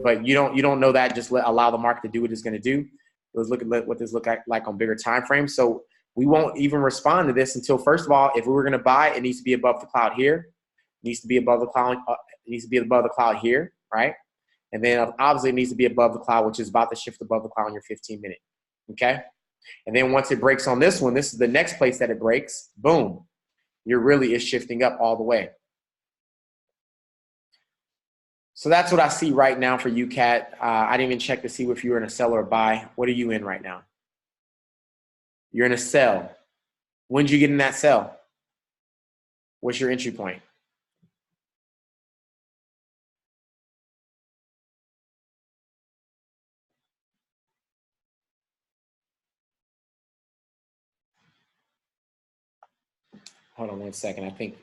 But you don't know that. Just allow the market to do what it's going to do. Let's look at what this look like on bigger time frames. So we won't even respond to this until, first of all, if we were going to buy, it needs to be above the cloud here. It needs to be above the cloud. It needs to be above the cloud here, right? And then obviously it needs to be above the cloud, which is about to shift above the cloud on your 15-minute, okay? And then once it breaks on this one, this is the next place that it breaks. Boom. You're really is shifting up all the way. So that's what I see right now for you, Kat. I didn't even check to see if you were in a sell or a buy. What are you in right now? You're in a sell. When did you get in that sell? What's your entry point? Hold on one second. I think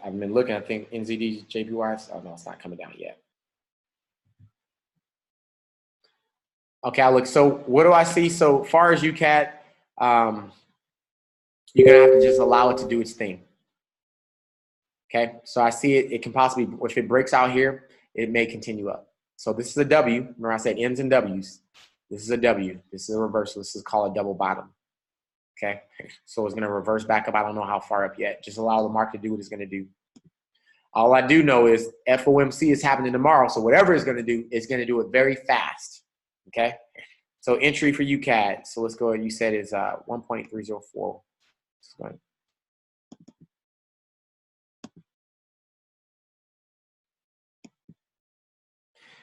I've been looking. I think NZD, JPY. Oh, no, it's not coming down yet. Okay, I'll look. So what do I see? So far as you, Kat, you're going to have to just allow it to do its thing. Okay, so I see it. It can possibly, if it breaks out here, it may continue up. So this is a W. Remember I said M's and W's. This is a W. This is a reversal. This is called a double bottom. Okay, so it's going to reverse back up. I don't know how far up yet. Just allow the market to do what it's going to do. All I do know is FOMC is happening tomorrow. So whatever it's going to do, it's going to do it very fast. Okay, so entry for you, Kat. So let's go ahead. You said is 1.304.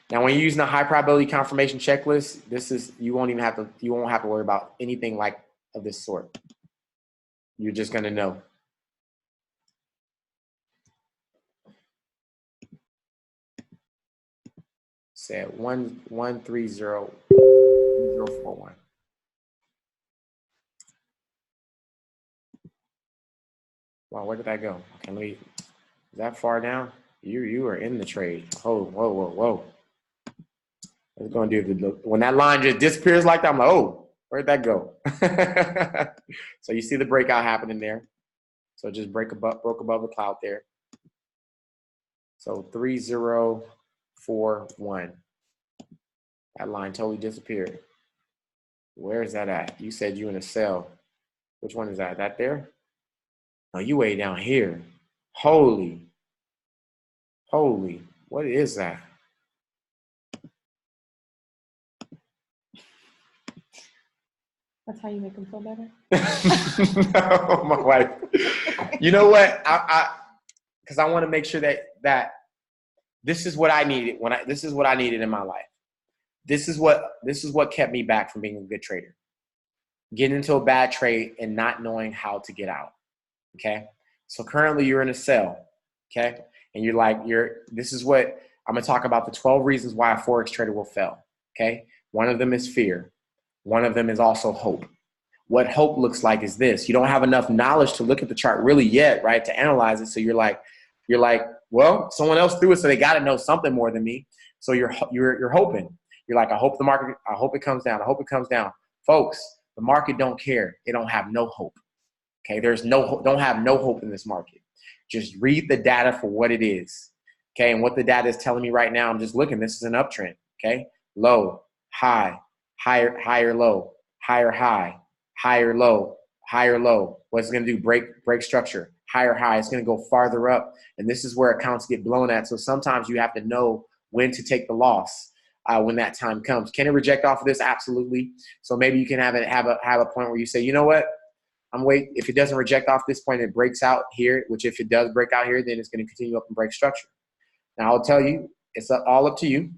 Now, when you're using a high probability confirmation checklist, this is you won't have to worry about anything like of this sort. You're just going to know. Say 1130041. Wow, where did that go? Okay, let me. Is that far down? You are in the trade. Oh, whoa. It's going to do when that line just disappears like that. I'm like, oh, where'd that go? So you see the breakout happening there. So just broke above the cloud there. So 3041. That line totally disappeared. Where is that at? You said you in a sell. Which one is that? That there? Oh, you way down here. Holy. What is that? That's how you make them feel better? No, my wife. You know what? Because I want to make sure that this is what I needed this is what I needed in my life. This is what kept me back from being a good trader. Getting into a bad trade and not knowing how to get out. Okay? So currently you're in a sell. Okay? And you're like, this is what I'm going to talk about, the 12 reasons why a Forex trader will fail. Okay? One of them is fear. One of them is also hope. What hope looks like is this. You don't have enough knowledge to look at the chart really yet, right? To analyze it. So you're like, well, someone else threw it, so they got to know something more than me. So you're hoping. You're like, I hope it comes down. I hope it comes down. Folks, the market don't care. They don't have no hope. Okay? Don't have no hope in this market. Just read the data for what it is. Okay? And what the data is telling me right now, I'm just looking. This is an uptrend. Okay? Low, high, higher low, higher high, higher low, higher low. What's it going to do? Break structure. Higher high. It's going to go farther up. And this is where accounts get blown at. So sometimes you have to know when to take the loss when that time comes. Can it reject off of this? Absolutely. So maybe you can have a point where you say, you know what? If it doesn't reject off this point, it breaks out here, which if it does break out here, then it's going to continue up and break structure. Now, I'll tell you, it's all up to you.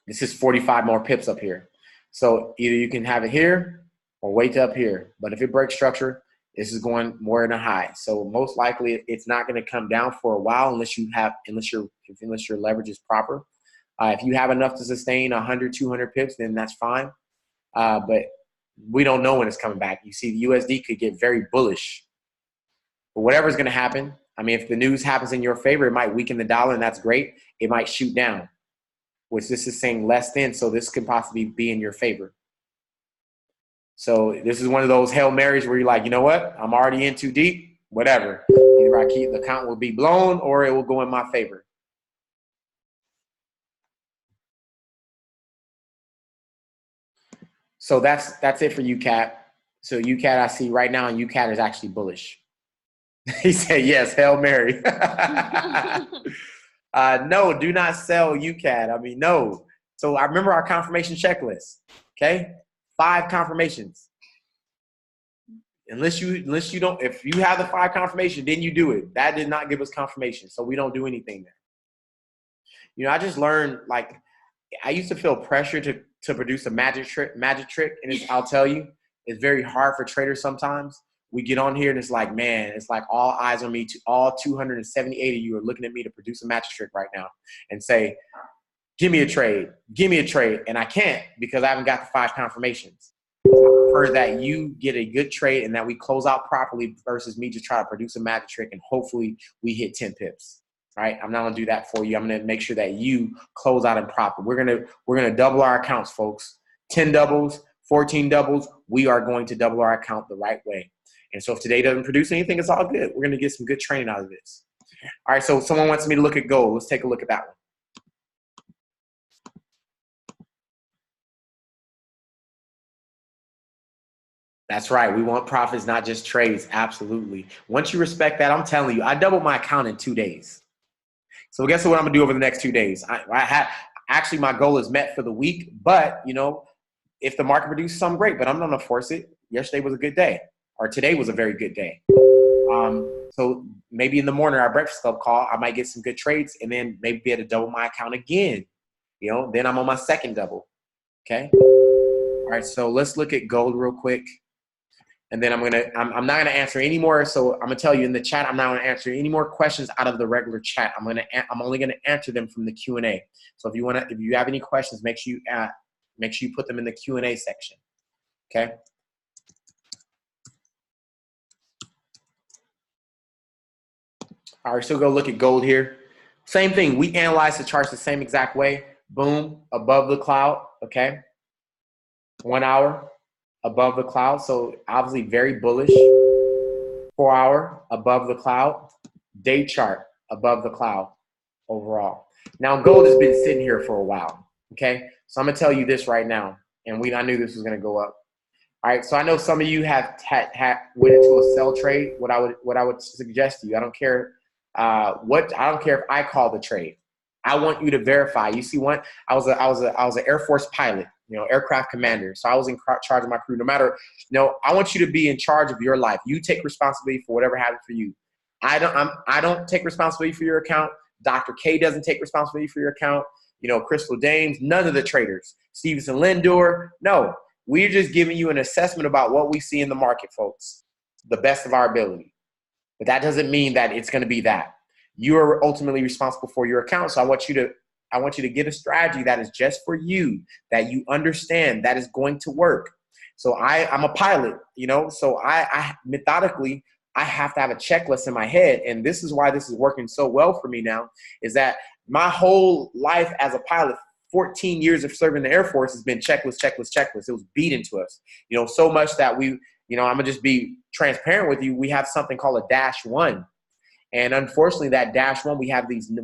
This is 45 more pips up here. So either you can have it here or wait to up here. But if it breaks structure, this is going more in a high. So most likely it's not going to come down for a while unless your leverage is proper. If you have enough to sustain 100, 200 pips, then that's fine. But we don't know when it's coming back. You see, the USD could get very bullish. But whatever's going to happen, I mean, if the news happens in your favor, it might weaken the dollar, and that's great. It might shoot down, which this is saying less than, so this could possibly be in your favor. So this is one of those Hail Marys where you're like, you know what? I'm already in too deep. Whatever. Either I keep the account will be blown or it will go in my favor. So that's it for UCAT. So UCAT I see right now, and UCAT is actually bullish. He said, yes, Hail Mary. No, do not sell UCAT. I mean, no. So I remember our confirmation checklist. Okay. 5 confirmations. Unless you don't, if you have the 5 confirmation, then you do it. That did not give us confirmation, so we don't do anything there. You know, I just learned, like, I used to feel pressure to produce a magic trick, and I'll tell you, it's very hard for traders sometimes. We get on here and it's like, man, it's like all eyes on me. All 278 of you are looking at me to produce a magic trick right now and say, give me a trade, and I can't because I haven't got the 5 confirmations. I prefer that you get a good trade and that we close out properly versus me just try to produce a magic trick and hopefully we hit 10 pips. Right? I'm not gonna do that for you. I'm gonna make sure that you close out in proper. We're gonna double our accounts, folks. 10 doubles, 14 doubles. We are going to double our account the right way. And so if today doesn't produce anything, it's all good. We're gonna get some good training out of this. All right. So someone wants me to look at gold. Let's take a look at that one. That's right. We want profits, not just trades. Absolutely. Once you respect that, I'm telling you, I doubled my account in 2 days. So guess what I'm gonna do over the next 2 days? Actually, my goal is met for the week, but you know, if the market produces something great, but I'm not gonna force it. Yesterday was a good day, or today was a very good day. So maybe in the morning, our breakfast club call, I might get some good trades, and then maybe be able to double my account again. You know, then I'm on my second double. Okay. All right. So let's look at gold real quick. And then I'm not gonna answer any more. So I'm gonna tell you in the chat, I'm not gonna answer any more questions out of the regular chat. I'm only gonna answer them from the Q&A. So if you have any questions, make sure you put them in the Q&A section. Okay. All right, so go look at gold here. Same thing. We analyze the charts the same exact way. Boom, above the cloud. Okay. 1 hour. Above the cloud, so obviously very bullish. 4 hour above the cloud. Day chart above the cloud overall. Now gold has been sitting here for a while. Okay, so I'm gonna tell you this right now, and I knew this was gonna go up. All right, so I know some of you have went into a sell trade. What I would suggest to you, I don't care if I call the trade. I want you to verify. You see, I was an Air Force pilot, you know, aircraft commander. So I was in charge of my crew. No matter, you know, I want you to be in charge of your life. You take responsibility for whatever happens for you. I don't take responsibility for your account. Dr. K doesn't take responsibility for your account. You know, Crystal Dames, none of the traders. Stevenson Lindor, no. We're just giving you an assessment about what we see in the market, folks, the best of our ability. But that doesn't mean that it's going to be that. You are ultimately responsible for your account. So I want you to get a strategy that is just for you, that you understand that is going to work. So I'm a pilot, you know, so I methodically, I have to have a checklist in my head. And this is why this is working so well for me now, is that my whole life as a pilot, 14 years of serving the Air Force, has been checklist. It was beat into us, you know, so much that I'm gonna just be transparent with you. We have something called a -1. And unfortunately, that -1,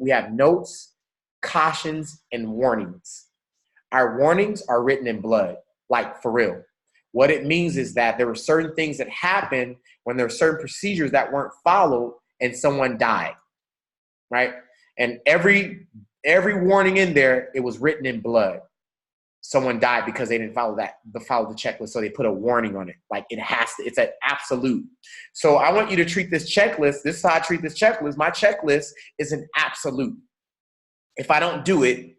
we have notes, cautions, and warnings. Our warnings are written in blood, like for real. What it means is that there were certain things that happened when there were certain procedures that weren't followed and someone died, right? And every warning in there, it was written in blood. Someone died because they didn't follow the checklist, so they put a warning on it. Like it's an absolute. So I want you to treat this checklist. This is how I treat this checklist. My checklist is an absolute. If I don't do it,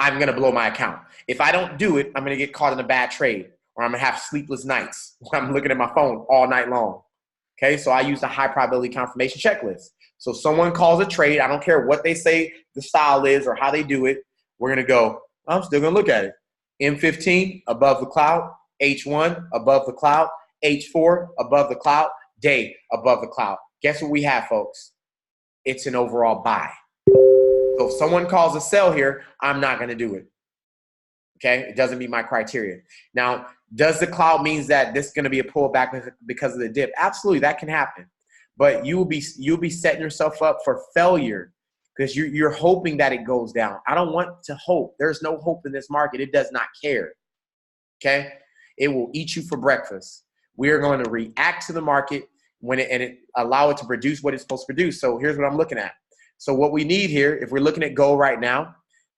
I'm gonna blow my account. If I don't do it, I'm gonna get caught in a bad trade, or I'm gonna have sleepless nights when I'm looking at my phone all night long. Okay, so I use the high probability confirmation checklist. So someone calls a trade, I don't care what they say the style is or how they do it, we're gonna go, I'm still gonna look at it. M15 above the cloud, H1 above the cloud, H4 above the cloud, day above the cloud. Guess what we have, folks? It's an overall buy. So if someone calls a sell here, I'm not going to do it. Okay? It doesn't meet my criteria. Now, does the cloud means that this is going to be a pullback because of the dip? Absolutely, that can happen. But you'll be setting yourself up for failure because you're hoping that it goes down. I don't want to hope. There's no hope in this market. It does not care. Okay? It will eat you for breakfast. We are going to react to the market and allow it to produce what it's supposed to produce. So here's what I'm looking at. So what we need here, if we're looking at gold right now,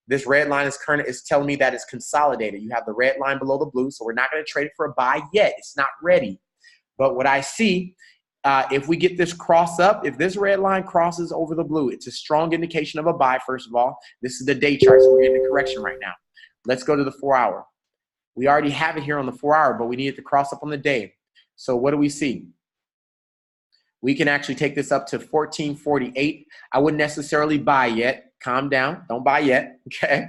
This red line is telling me that it's consolidated. You have the red line below the blue, so we're not going to trade it for a buy yet. It's not ready. But what I see, if we get this cross up, if this red line crosses over the blue, it's a strong indication of a buy, first of all. This is the day chart, so we're getting a correction right now. Let's go to the 4-hour. We already have it here on the 4-hour, but we need it to cross up on the day. So what do we see? We can actually take this up to 1448. I wouldn't necessarily buy yet. Calm down. Don't buy yet, okay?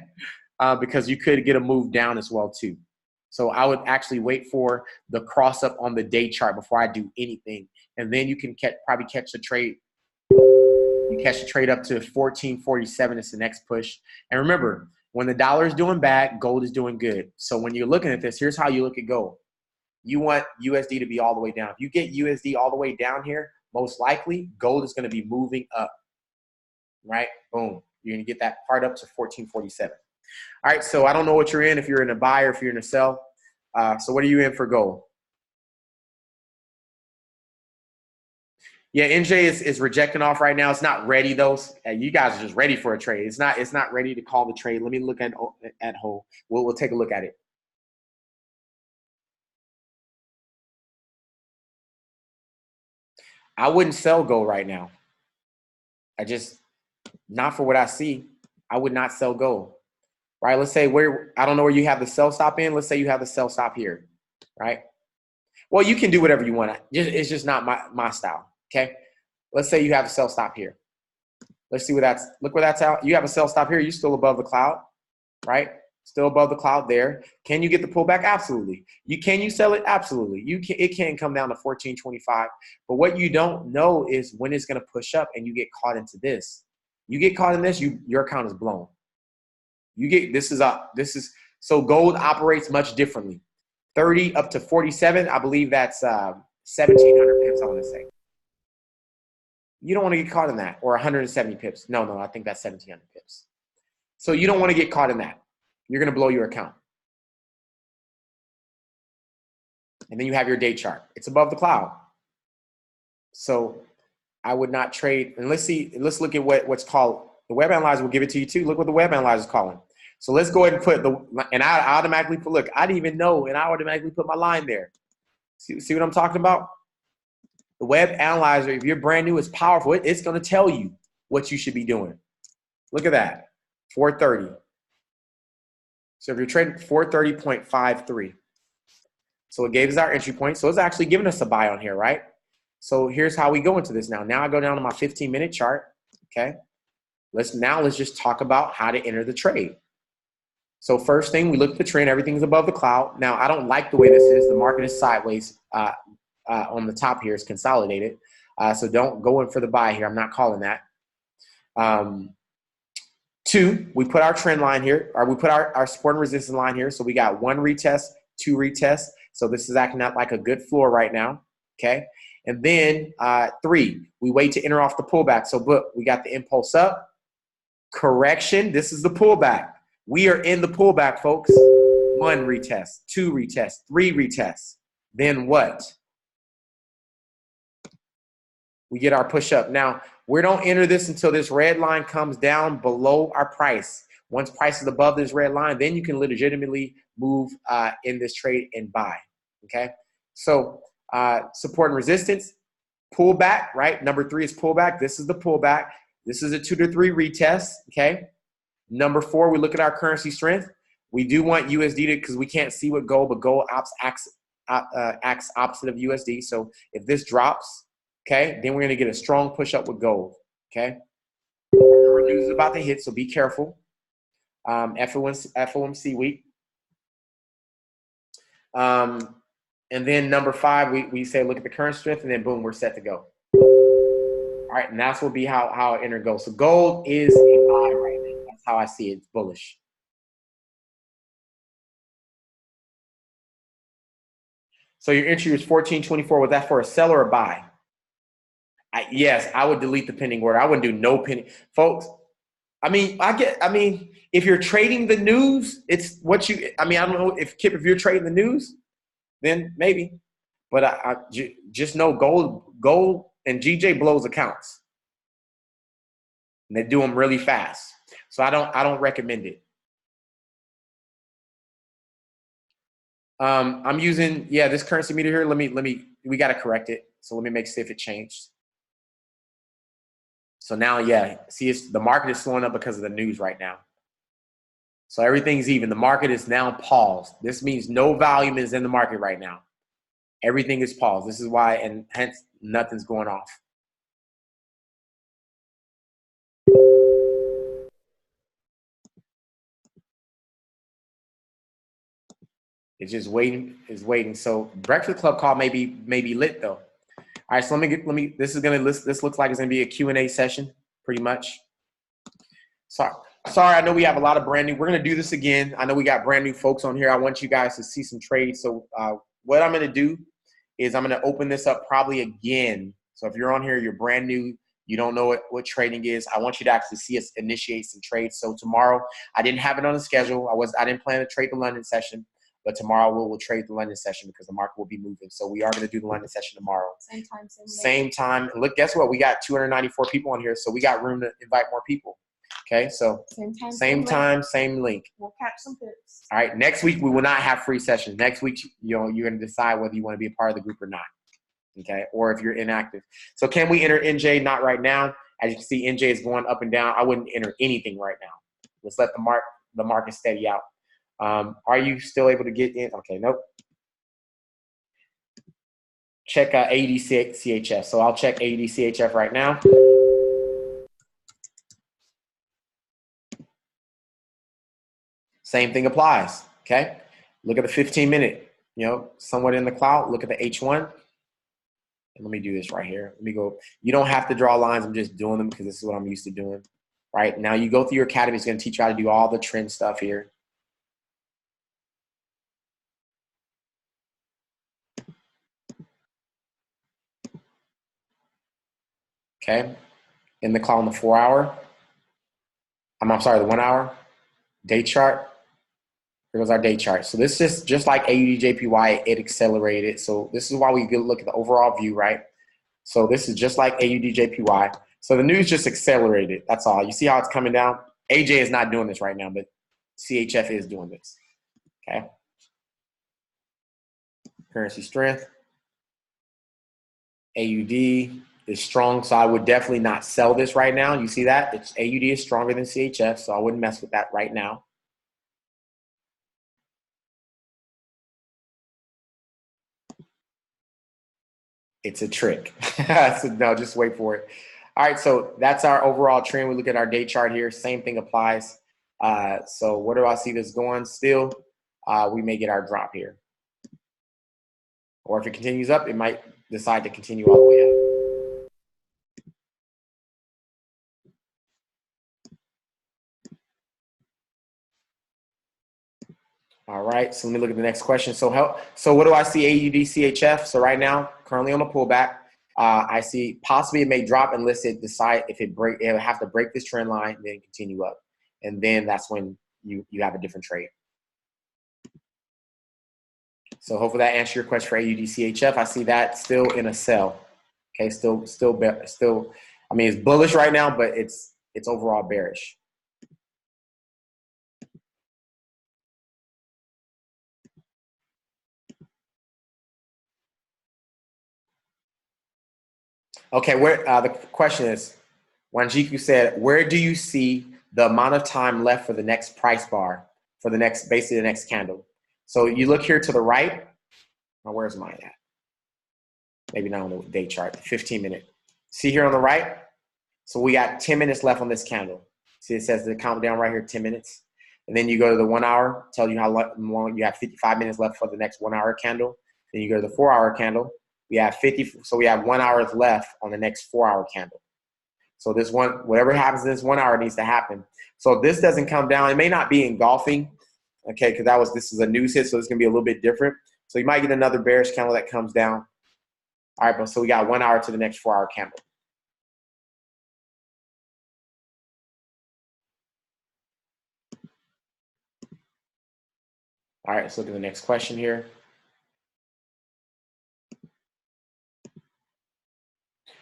Because you could get a move down as well, too. So I would actually wait for the cross up on the day chart before I do anything. And then you can probably catch a trade. You catch a trade up to 1447. It's the next push. And remember, when the dollar is doing bad, gold is doing good. So when you're looking at this, here's how you look at gold. You want USD to be all the way down. If you get USD all the way down here, most likely gold is going to be moving up, right? Boom. You're going to get that part up to 1447. All right, so I don't know what you're in, if you're in a buy or if you're in a sell. So what are you in for gold? Yeah, NJ is rejecting off right now. It's not ready, though. You guys are just ready for a trade. It's not ready to call the trade. Let me look at whole. We'll take a look at it. I wouldn't sell gold right now. Not for what I see. I would not sell gold, right? Let's say I don't know where you have the sell stop in. Let's say you have the sell stop here, right? Well, you can do whatever you want. It's just not my style, okay? Let's say you have a sell stop here. Let's see look where that's out. You have a sell stop here. You're still above the cloud, right? Still above the cloud there. Can you get the pullback? Absolutely. Can you sell it? Absolutely. It can come down to 1425. But what you don't know is when it's going to push up and you get caught into this. You get caught in this, your account is blown. So gold operates much differently. 30 up to 47, I believe that's 1,700 pips, I want to say. You don't want to get caught in that, or 170 pips. No, I think that's 1,700 pips. So you don't want to get caught in that. You're going to blow your account. And then you have your day chart. It's above the cloud. So I would not trade. And let's look at what's called, the Webanalyzer will give it to you too. Look what the Webanalyzer is calling. So let's go ahead and put and I automatically put, look, I didn't even know, and I automatically put my line there. See what I'm talking about? The Webanalyzer, if you're brand new, is powerful. It's going to tell you what you should be doing. Look at that, 430. So if you're trading 430.53. So it gave us our entry point. So it's actually giving us a buy on here, right? So here's how we go into this now. Now I go down to my 15-minute chart, okay? Let's just talk about how to enter the trade. So first thing, we look at the trend. Everything's above the cloud. Now, I don't like the way this is. The market is sideways on the top here. It's consolidated. So don't go in for the buy here. I'm not calling that. 2, we put our trend line here, or we put our support and resistance line here. So we got 1 retest, 2 retests. So this is acting out like a good floor right now, okay? And then 3, we wait to enter off the pullback. So we got the impulse up, correction. This is the pullback. We are in the pullback, folks. 1 retest, 2 retests, 3 retests. Then what? We get our push up. Now, we don't enter this until this red line comes down below our price. Once price is above this red line, then you can legitimately move in this trade and buy, okay? So support and resistance, pullback, right? Number 3 is pullback. This is the pullback. This is a 2 to 3 retest, okay? Number 4, we look at our currency strength. We do want USD because we can't see what gold, but gold acts opposite of USD. So if this drops, okay, then we're going to get a strong push up with gold, okay? News is about to hit, so be careful. FOMC week. And then number 5, we say look at the current strength, and then boom, we're set to go. All right, and that's will be how I enter gold. So gold is a buy right now. That's how I see it. It's bullish. So your entry was 1424. Was that for a sell or a buy? Yes, I would delete the pending order. I wouldn't do no pending. Folks, I mean, if you're trading the news, it's what you, I don't know if you're trading the news, then maybe. But just know gold and GJ blows accounts. And they do them really fast. So I don't recommend it. I'm using, yeah, this currency meter here. We got to correct it. So let me see if it changed. So now, yeah, see, the market is slowing up because of the news right now. So everything's even. The market is now paused. This means no volume is in the market right now. Everything is paused. This is why, and hence nothing's going off. It's just waiting. It's waiting. So Breakfast Club call may be lit though. All right, so this looks like it's gonna be a Q&A session, pretty much. Sorry, I know we have a lot of brand new. We're gonna do this again. I know we got brand new folks on here. I want you guys to see some trades. So what I'm gonna do is I'm gonna open this up probably again. So if you're on here, you're brand new, you don't know what trading is, I want you to actually see us initiate some trades. So tomorrow, I didn't have it on the schedule. I didn't plan to trade the London session. But tomorrow we'll trade the London session because the market will be moving. So we are going to do the London session tomorrow. Same time, same time. Look, guess what? We got 294 people on here, so we got room to invite more people. Okay, so same time, same link. We'll catch some pips. All right, next week we will not have free sessions. Next week, you're going to decide whether you want to be a part of the group or not. Okay, or if you're inactive. So can we enter NJ? Not right now. As you can see, NJ is going up and down. I wouldn't enter anything right now. Let's let the market steady out. Are you still able to get in? Okay, nope. Check AUD-CHF. So I'll check AUD-CHF right now. Same thing applies, okay? Look at the 15-minute, somewhat in the cloud. Look at the H1. And let me do this right here. Let me go. You don't have to draw lines. I'm just doing them because this is what I'm used to doing. Right? Now you go through your academy. It's going to teach you how to do all the trend stuff here. Okay, in the column, the 4 hour. I'm sorry, the 1 hour day chart. Here goes our day chart. So this is just like AUD-JPY, it accelerated. So this is why we look at the overall view, right? So this is just like AUD-JPY. So the news just accelerated. That's all. You see how it's coming down? AJ is not doing this right now, but CHF is doing this. Okay. Currency strength. AUD is strong, so I would definitely not sell this right now. You see that? AUD is stronger than CHF, so I wouldn't mess with that right now. It's a trick. So no, just wait for it. All right, so that's our overall trend. We look at our day chart here. Same thing applies. So where do I see this going still? We may get our drop here. Or if it continues up, it might decide to continue all the way up. All right, so let me look at the next question. So what do I see AUD-CHF? So right now, currently on a pullback, I see possibly it may drop unless it decide it'll have to break this trend line and then continue up. And then that's when you have a different trade. So hopefully that answers your question for AUD-CHF. I see that still in a sell. Okay, still, I mean, it's bullish right now, but it's overall bearish. Okay, the question is, Wanjiku said, where do you see the amount of time left for the next price bar, for basically the next candle? So you look here to the right. Now, where's mine at? Maybe not on the day chart, the 15-minute. See here on the right? So we got 10 minutes left on this candle. See, it says the countdown right here, 10 minutes. And then you go to the 1 hour, tells you how long you have 55 minutes left for the next 1 hour candle. Then you go to the 4 hour candle. We have 1 hour left on the next 4 hour candle. So whatever happens in this 1 hour needs to happen. So if this doesn't come down, it may not be engulfing, okay, because this is a news hit, so it's gonna be a little bit different. So you might get another bearish candle that comes down. All right, so we got 1 hour to the next 4 hour candle. All right, let's look at the next question here.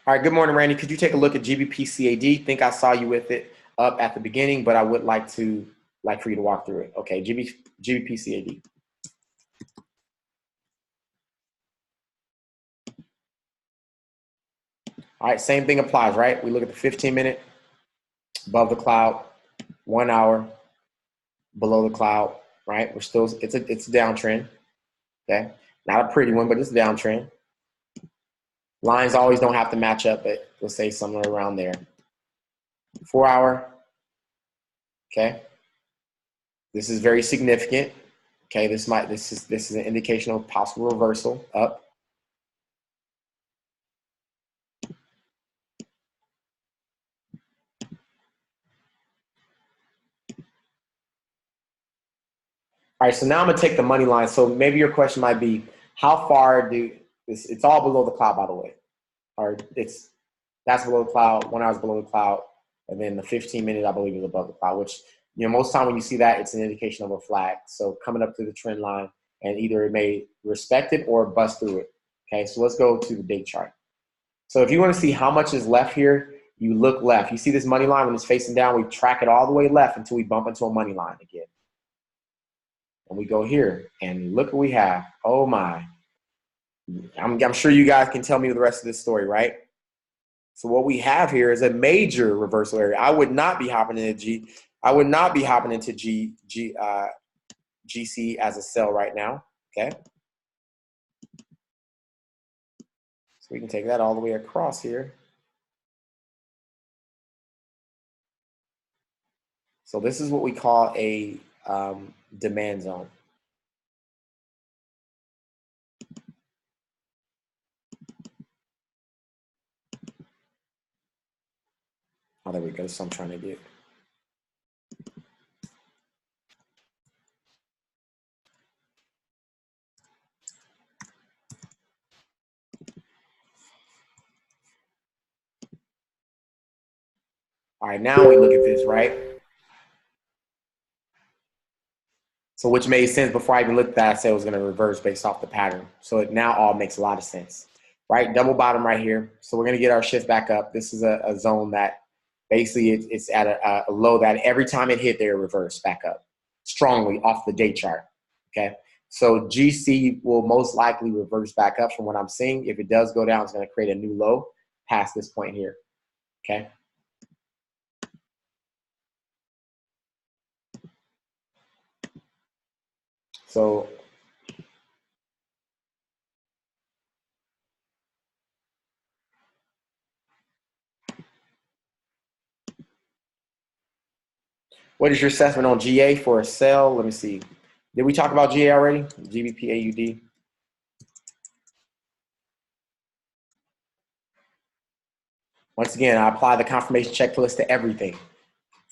All right, good morning, Randy. Could you take a look at GBP-CAD? Think I saw you with it up at the beginning, but I would like for you to walk through it. Okay, GBP-CAD. All right, same thing applies, right? We look at the 15-minute above the cloud, 1 hour below the cloud, right? We're still, it's a downtrend, okay? Not a pretty one, but it's a downtrend. Lines always don't have to match up, but let's say somewhere around there. 4 hour, okay? This is very significant. Okay, this is an indication of possible reversal up. All right, so now I'm gonna take the money line. So maybe your question might be, how far do this? It's all below the cloud, by the way. Or that's below the cloud. 1 hour is below the cloud, and then the 15-minute, I believe, is above the cloud. Which, you know, most time when you see that, it's an indication of a flag. So coming up to the trend line, and either it may respect it or bust through it. Okay, so let's go to the day chart. So if you want to see how much is left here, you look left. You see this money line when it's facing down, we track it all the way left until we bump into a money line again. And we go here, and look what we have. Oh my. I'm sure you guys can tell me the rest of this story, right? So what we have here is a major reversal area. I would not be hopping into GC as a sell right now, okay? So we can take that all the way across here. So this is what we call a demand zone. Oh, there we go. So I'm trying to get. All right, now we look at this, right? So which made sense before I even looked at that, I said it was going to reverse based off the pattern. So it now all makes a lot of sense, right? Double bottom right here. So we're going to get our shift back up. This is a zone that basically it's at a low that every time it hit there, reverse back up strongly off the day chart, okay? So GC will most likely reverse back up from what I'm seeing. If it does go down, it's going to create a new low past this point here, okay? So what is your assessment on GA for a sell? Let me see. Did we talk about GA already? GBP AUD. Once again, I apply the confirmation checklist to everything.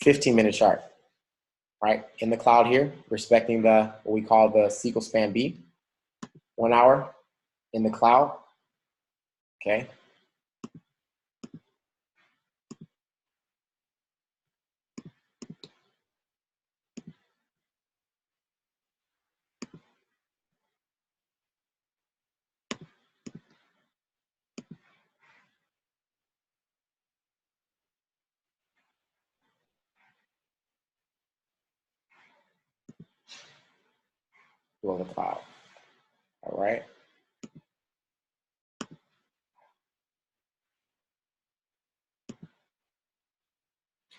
15-minute chart, right? In the cloud here, respecting the what we call the sequel span B. 1 hour in the cloud, okay? Below the cloud, all right?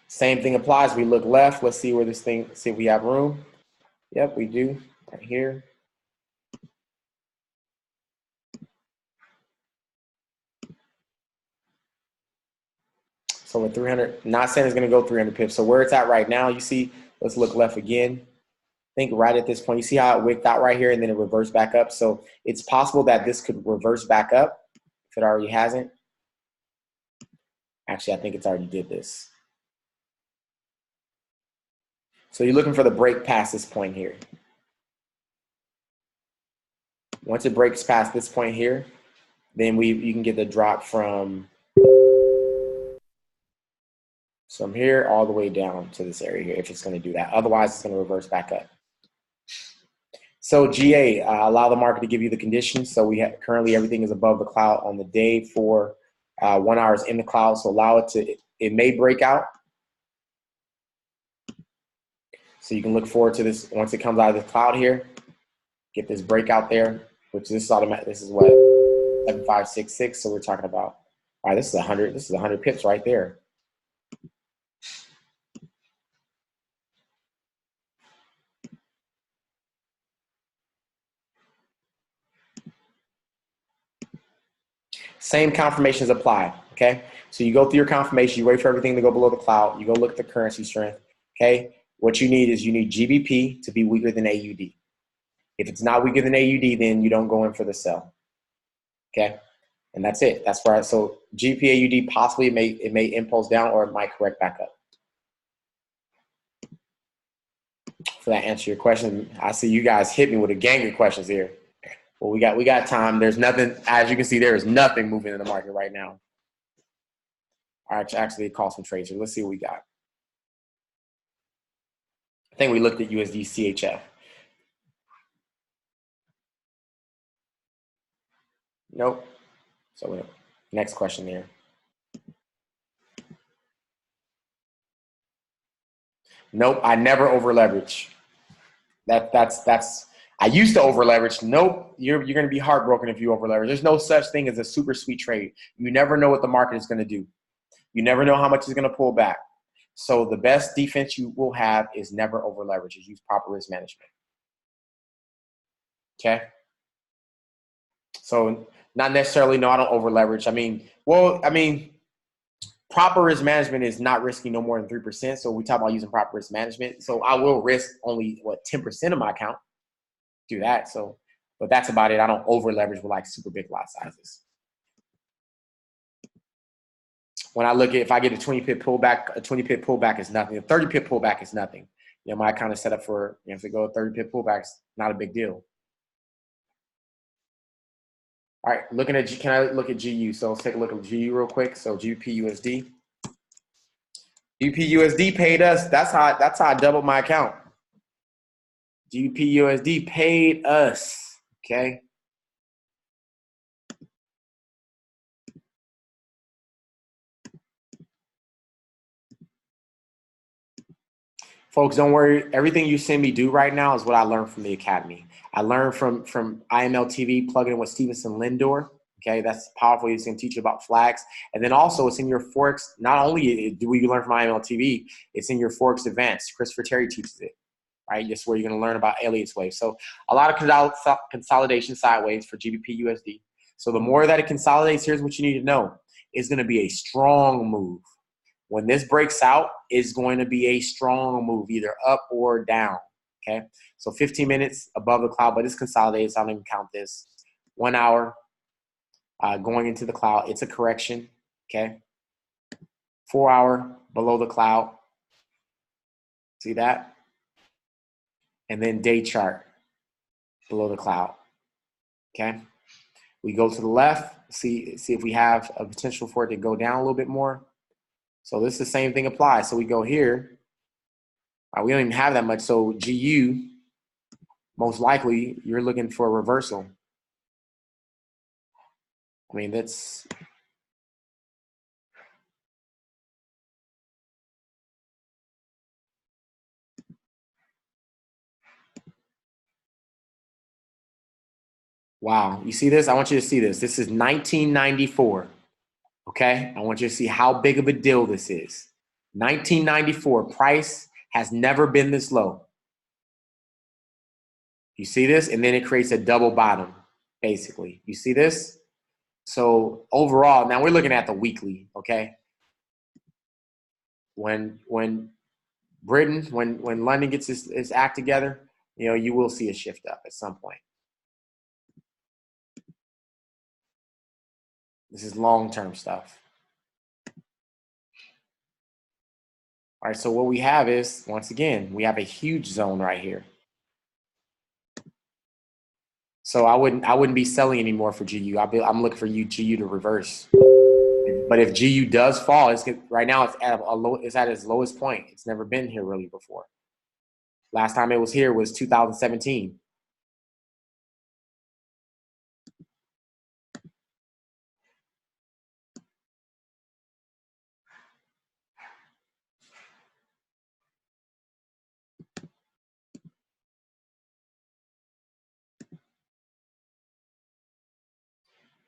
Same thing applies. We look left. Let's see where this thing, see if we have room. Yep, we do, right here. So we're 300, not saying it's gonna go 300 pips. So where it's at right now, you see, let's look left again. I think right at this point, you see how it wicked out right here and then it reversed back up. So it's possible that this could reverse back up if it already hasn't. Actually, I think it's already did this. So you're looking for the break past this point here. Once it breaks past this point here, then you can get the drop from here all the way down to this area here if it's going to do that. Otherwise, it's going to reverse back up. So GA, allow the market to give you the conditions. So we have currently everything is above the cloud on the day for 1 hour is in the cloud. So allow it to, it may break out. So you can look forward to this once it comes out of the cloud here. Get this breakout there, which this is automatic. This is what 7566. So we're talking about All right, this is 100. This is 100 pips right there. Same confirmations apply, okay? So you go through your confirmation, you wait for everything to go below the cloud, you go look at the currency strength, okay? What you need is you need GBP to be weaker than AUD. If it's not weaker than AUD, then you don't go in for the sell, okay? And that's it. That's where, so GBP AUD possibly it may impulse down or it might correct back up. For that answer your question, I see you guys hit me with a gang of questions here. Well, we got time. There's nothing, as you can see, there is nothing moving in the market right now. All right, actually call some trades here. Let's see what we got. I think we looked at USD CHF. Nope. So next question here. Nope, I never over leverage. That's I used to over leverage. Nope, you're going to be heartbroken if you over leverage. There's no such thing as a super sweet trade. You never know what the market is going to do. You never know how much it's going to pull back. So the best defense you will have is never over leverage. Use proper risk management. Okay. So not necessarily, no, I don't over leverage. I mean, proper risk management is not risking no more than 3%. So we talk about using proper risk management. So I will risk only 10% of my account. Do that. So, but that's about it. I don't over leverage with like super big lot sizes. When I look at, if I get a 20 pip pullback, a 20 pip pullback is nothing. A 30 pip pullback is nothing. You know, my account is set up for, if they go 30 pip pullbacks, not a big deal. All right, looking at, can I look at GU? So let's take a look at GU real quick. So GBP/USD. GBP/USD paid us. That's how I doubled my account. GBP/USD paid us. Okay. Folks, don't worry. Everything you see me do right now is what I learned from the academy. I learned from IML TV, plugging in with Stevenson Lindor. Okay, that's powerful. He's going to teach you about flags. And then also it's in your Forex. Not only do you learn from IML TV, it's in your Forex Advanced. Christopher Terry teaches it, right? This is where you're going to learn about Elliott wave. So a lot of consolidation sideways for GBP/USD. So the more that it consolidates, here's what you need to know. It's going to be a strong move. When this breaks out, it's going to be a strong move, either up or down, okay? So 15 minutes above the cloud, but it's consolidated, so I don't even count this. 1 hour going into the cloud, it's a correction, okay? 4 hour below the cloud. See that? And then day chart below the cloud, okay? We go to the left, see if we have a potential for it to go down a little bit more. So this is the same thing applies. So we go here. We don't even have that much. So GU, most likely, you're looking for a reversal. I mean, that's wow. You see this? I want you to see this. This is 1994. Okay? I want you to see how big of a deal this is. 1994. Price has never been this low. You see this? And then it creates a double bottom, basically. You see this? So overall, now we're looking at the weekly, okay? When Britain, when London gets its act together, you know, you will see a shift up at some point. This is long-term stuff. All right, so what we have is, once again, we have a huge zone right here. So I wouldn't be selling anymore for GU. I'm looking for GU to reverse. But if GU does fall, right now it's at its lowest point. It's never been here really before. Last time it was here was 2017.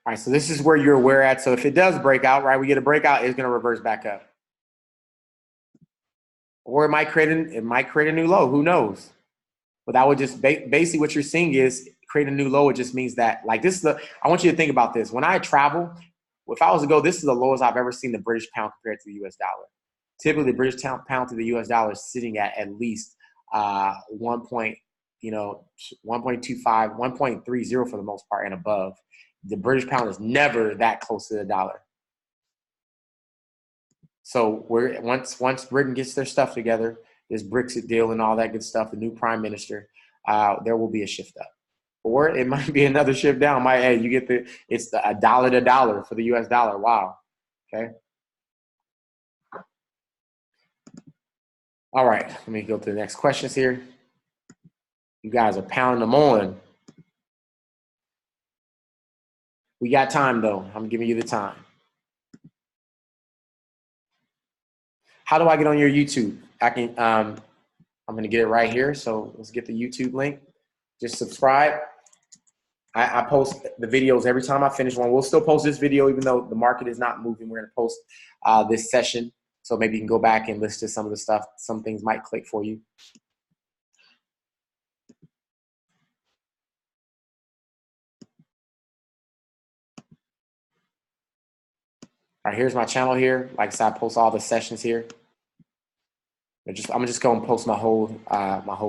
All right, so this is where you're aware at. So if it does break out, right, we get a breakout, it's going to reverse back up. Or it might create a new low. Who knows? But that would just basically what you're seeing is create a new low. It just means that, like, this is the, I want you to think about this. When I travel, if I was to go, this is the lowest I've ever seen the British pound compared to the US dollar. Typically, the British pound to the US dollar is sitting at least 1.25, 1.30 for the most part and above. The British pound is never that close to the dollar. So once Britain gets their stuff together, this Brexit deal and all that good stuff, the new prime minister, there will be a shift up. Or it might be another shift down. Hey, you get it's a dollar to dollar for the US dollar. Wow. Okay. All right. Let me go to the next questions here. You guys are pounding them on. We got time though. I'm giving you the time. How do I get on your YouTube? I can, I'm going to get it right here. So let's get the YouTube link. Just subscribe. I post the videos every time I finish one. We'll still post this video even though the market is not moving. We're going to post this session. So maybe you can go back and listen to some of the stuff. Some things might click for you. All right, here's my channel here. Like I said, I post all the sessions here. I'm just going to post my whole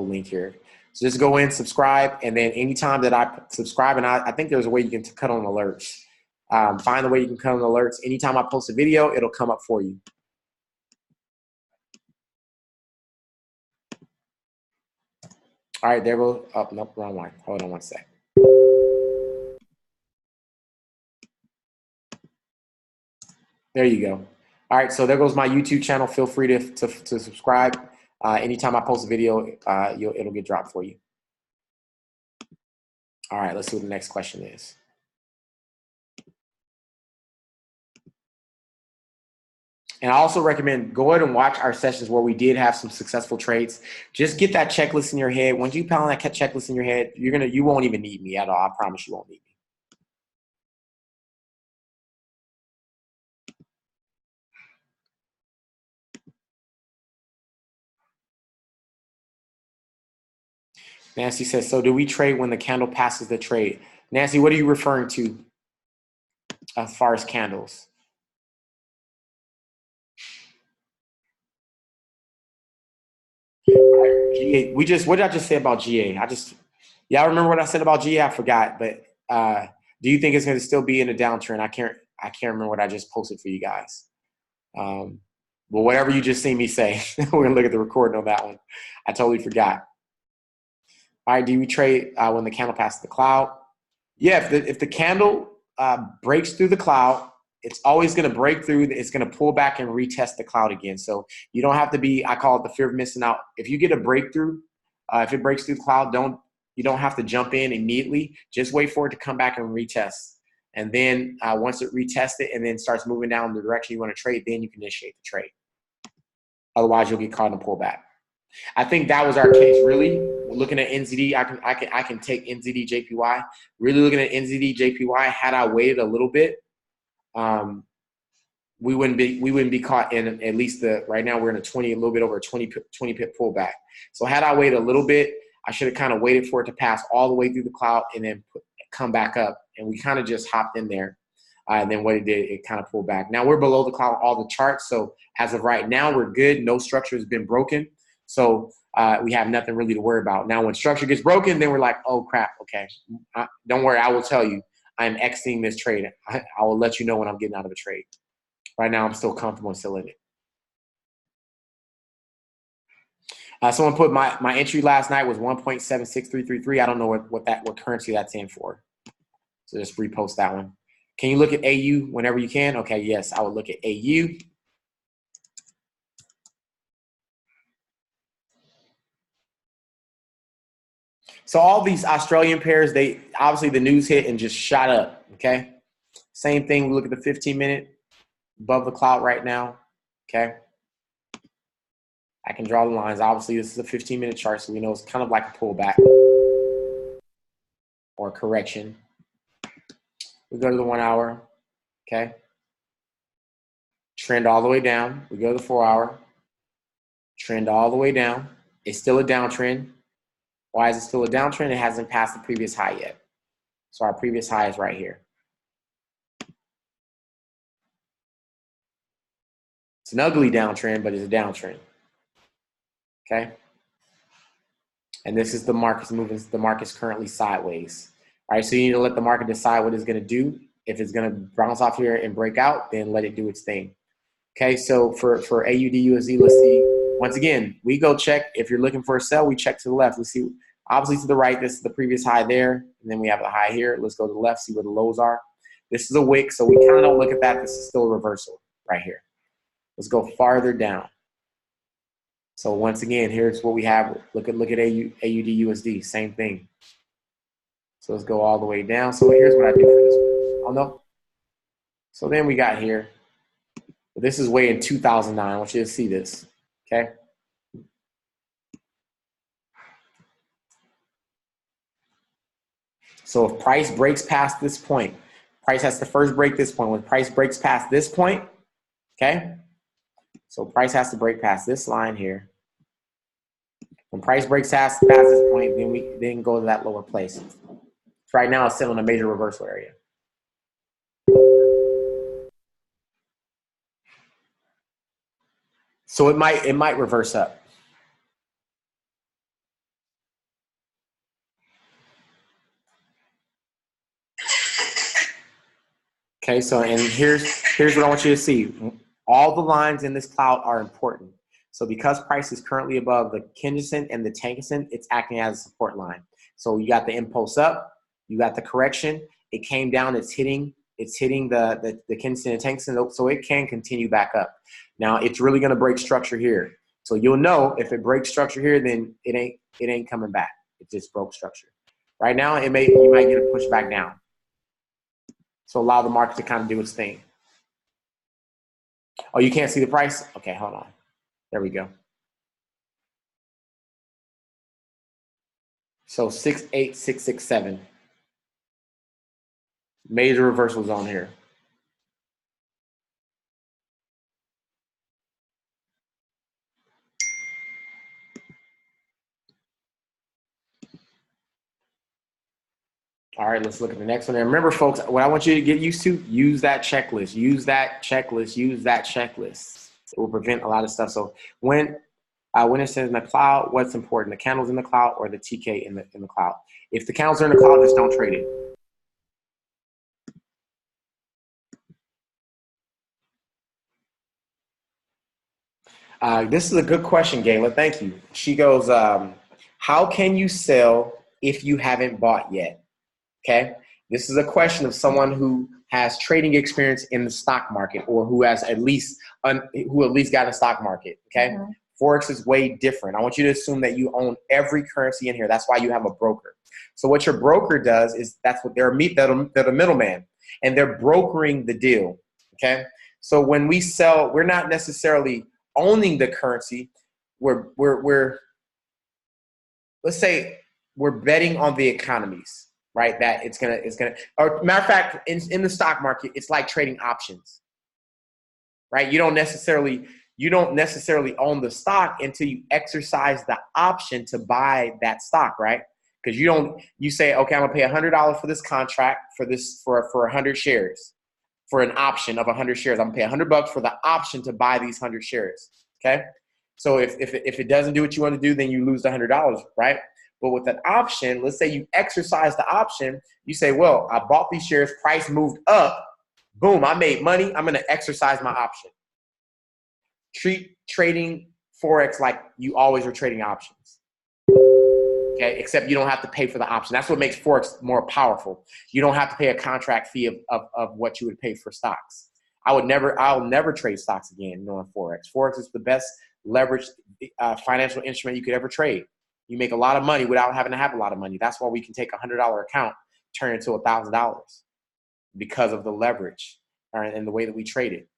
link here. So just go in, subscribe, and then anytime that I subscribe, and I think there's a way you can cut on alerts. Find the way you can cut on alerts. Anytime I post a video, it'll come up for you. All right, there we go. Oh, nope, wrong one. Hold on one sec. There you go. All right, so there goes my YouTube channel. Feel free to subscribe. Anytime I post a video, it'll get dropped for you. All right, let's see what the next question is. And I also recommend go ahead and watch our sessions where we did have some successful trades. Just get that checklist in your head. Once you pound that checklist in your head, you won't even need me at all. I promise you won't need me. Nancy says, so do we trade when the candle passes the trade? Nancy, what are you referring to as far as candles? GA, what did I just say about GA? Y'all remember what I said about GA? I forgot, but do you think it's going to still be in a downturn? I can't remember what I just posted for you guys. Well, whatever you just seen me say, we're going to look at the recording on that one. I totally forgot. All right, do we trade when the candle passes the cloud? Yeah, if the candle breaks through the cloud, it's always going to break through. It's going to pull back and retest the cloud again. So you don't have to be, I call it the fear of missing out. If you get a breakthrough, if it breaks through the cloud, you don't have to jump in immediately. Just wait for it to come back and retest. And then once it retests it and then starts moving down the direction you want to trade, then you can initiate the trade. Otherwise, you'll get caught in a pullback. I think that was our case. Really looking at NZD, I can take NZD JPY. Really looking at NZD JPY. Had I waited a little bit, we wouldn't be caught in at least right now we're in a little bit over a 20 pip pullback. So had I waited a little bit, I should have kind of waited for it to pass all the way through the cloud and then come back up. And we kind of just hopped in there. And then what it did, it kind of pulled back. Now we're below the cloud, all the charts. So as of right now, we're good. No structure has been broken. So we have nothing really to worry about. Now when structure gets broken, then we're like, oh crap, okay. Don't worry, I will tell you, I'm exiting this trade. I will let you know when I'm getting out of a trade. Right now, I'm still comfortable and still in it. Someone put my entry last night was 1.76333. I don't know what currency that's in for. So just repost that one. Can you look at AU whenever you can? Okay, yes, I would look at AU. So all these Australian pairs, they obviously the news hit and just shot up, okay? Same thing, we look at the 15-minute above the cloud right now, okay? I can draw the lines. Obviously, this is a 15-minute chart, so we know it's kind of like a pullback or a correction. We go to the 1 hour, okay? Trend all the way down. We go to the 4 hour. Trend all the way down. It's still a downtrend. Why is it still a downtrend? It hasn't passed the previous high yet. So our previous high is right here. It's an ugly downtrend, but it's a downtrend. Okay? And this is the market's moving. The market's currently sideways. All right, so you need to let the market decide what it's going to do. If it's going to bounce off here and break out, then let it do its thing. Okay, so for AUD USD, let's see. Once again, we go check. If you're looking for a sell, we check to the left. Let's see. Obviously to the right, this is the previous high there, and then we have the high here. Let's go to the left, see where the lows are. This is a wick, so we kind of don't look at that. This is still a reversal right here. Let's go farther down. So once again, here's what we have. Look at AUD USD, same thing. So let's go all the way down. So here's what I do for this one. Oh no. So then we got here. This is way in 2009. I want you to see this. Okay. So if price breaks past this point, price has to first break this point. When price breaks past this point, okay? So price has to break past this line here. When price breaks past this point, then we then go to that lower place. Right now, it's still in a major reversal area. So it might reverse up. Okay, so and here's what I want you to see. All the lines in this cloud are important. So because price is currently above the Kijun and the Tenkan, it's acting as a support line. So you got the impulse up, you got the correction. It came down. It's hitting the Kijun and Tenkan, so it can continue back up. Now it's really going to break structure here. So you'll know if it breaks structure here, then it ain't coming back. It just broke structure. Right now, you might get a push back down. So allow the market to kind of do its thing. Oh, you can't see the price? Okay, hold on. There we go. So 68667. Major reversals on here. All right, let's look at the next one. And remember, folks, what I want you to get used to, use that checklist. Use that checklist. Use that checklist. It will prevent a lot of stuff. So when it says in the cloud, what's important? The candles in the cloud or the TK in the cloud? If the candles are in the cloud, just don't trade it. This is a good question, Gayla. Thank you. She goes, how can you sell if you haven't bought yet? Okay. This is a question of someone who has trading experience in the stock market or who has at least got a stock market. Okay. Mm-hmm. Forex is way different. I want you to assume that you own every currency in here. That's why you have a broker. So what your broker does is they're a middleman and they're brokering the deal. Okay. So when we sell, we're not necessarily owning the currency. Let's say we're betting on the economies. Right, that it's gonna. Or matter of fact, in the stock market, it's like trading options. Right, you don't necessarily own the stock until you exercise the option to buy that stock. Right, because you say, okay, I'm gonna pay $100 for this contract for 100 shares, for an option of 100 shares. I'm gonna pay $100 for the option to buy these 100 shares. Okay, so if it doesn't do what you want to do, then you lose the $100. Right. But with an option, let's say you exercise the option, you say, well, I bought these shares, price moved up, boom, I made money, I'm going to exercise my option. Treat trading Forex like you always are trading options. Okay, except you don't have to pay for the option. That's what makes Forex more powerful. You don't have to pay a contract fee of what you would pay for stocks. I'll never trade stocks again knowing Forex. Forex is the best leveraged financial instrument you could ever trade. You make a lot of money without having to have a lot of money. That's why we can take a $100 account, turn it into $1,000 because of the leverage and the way that we trade it.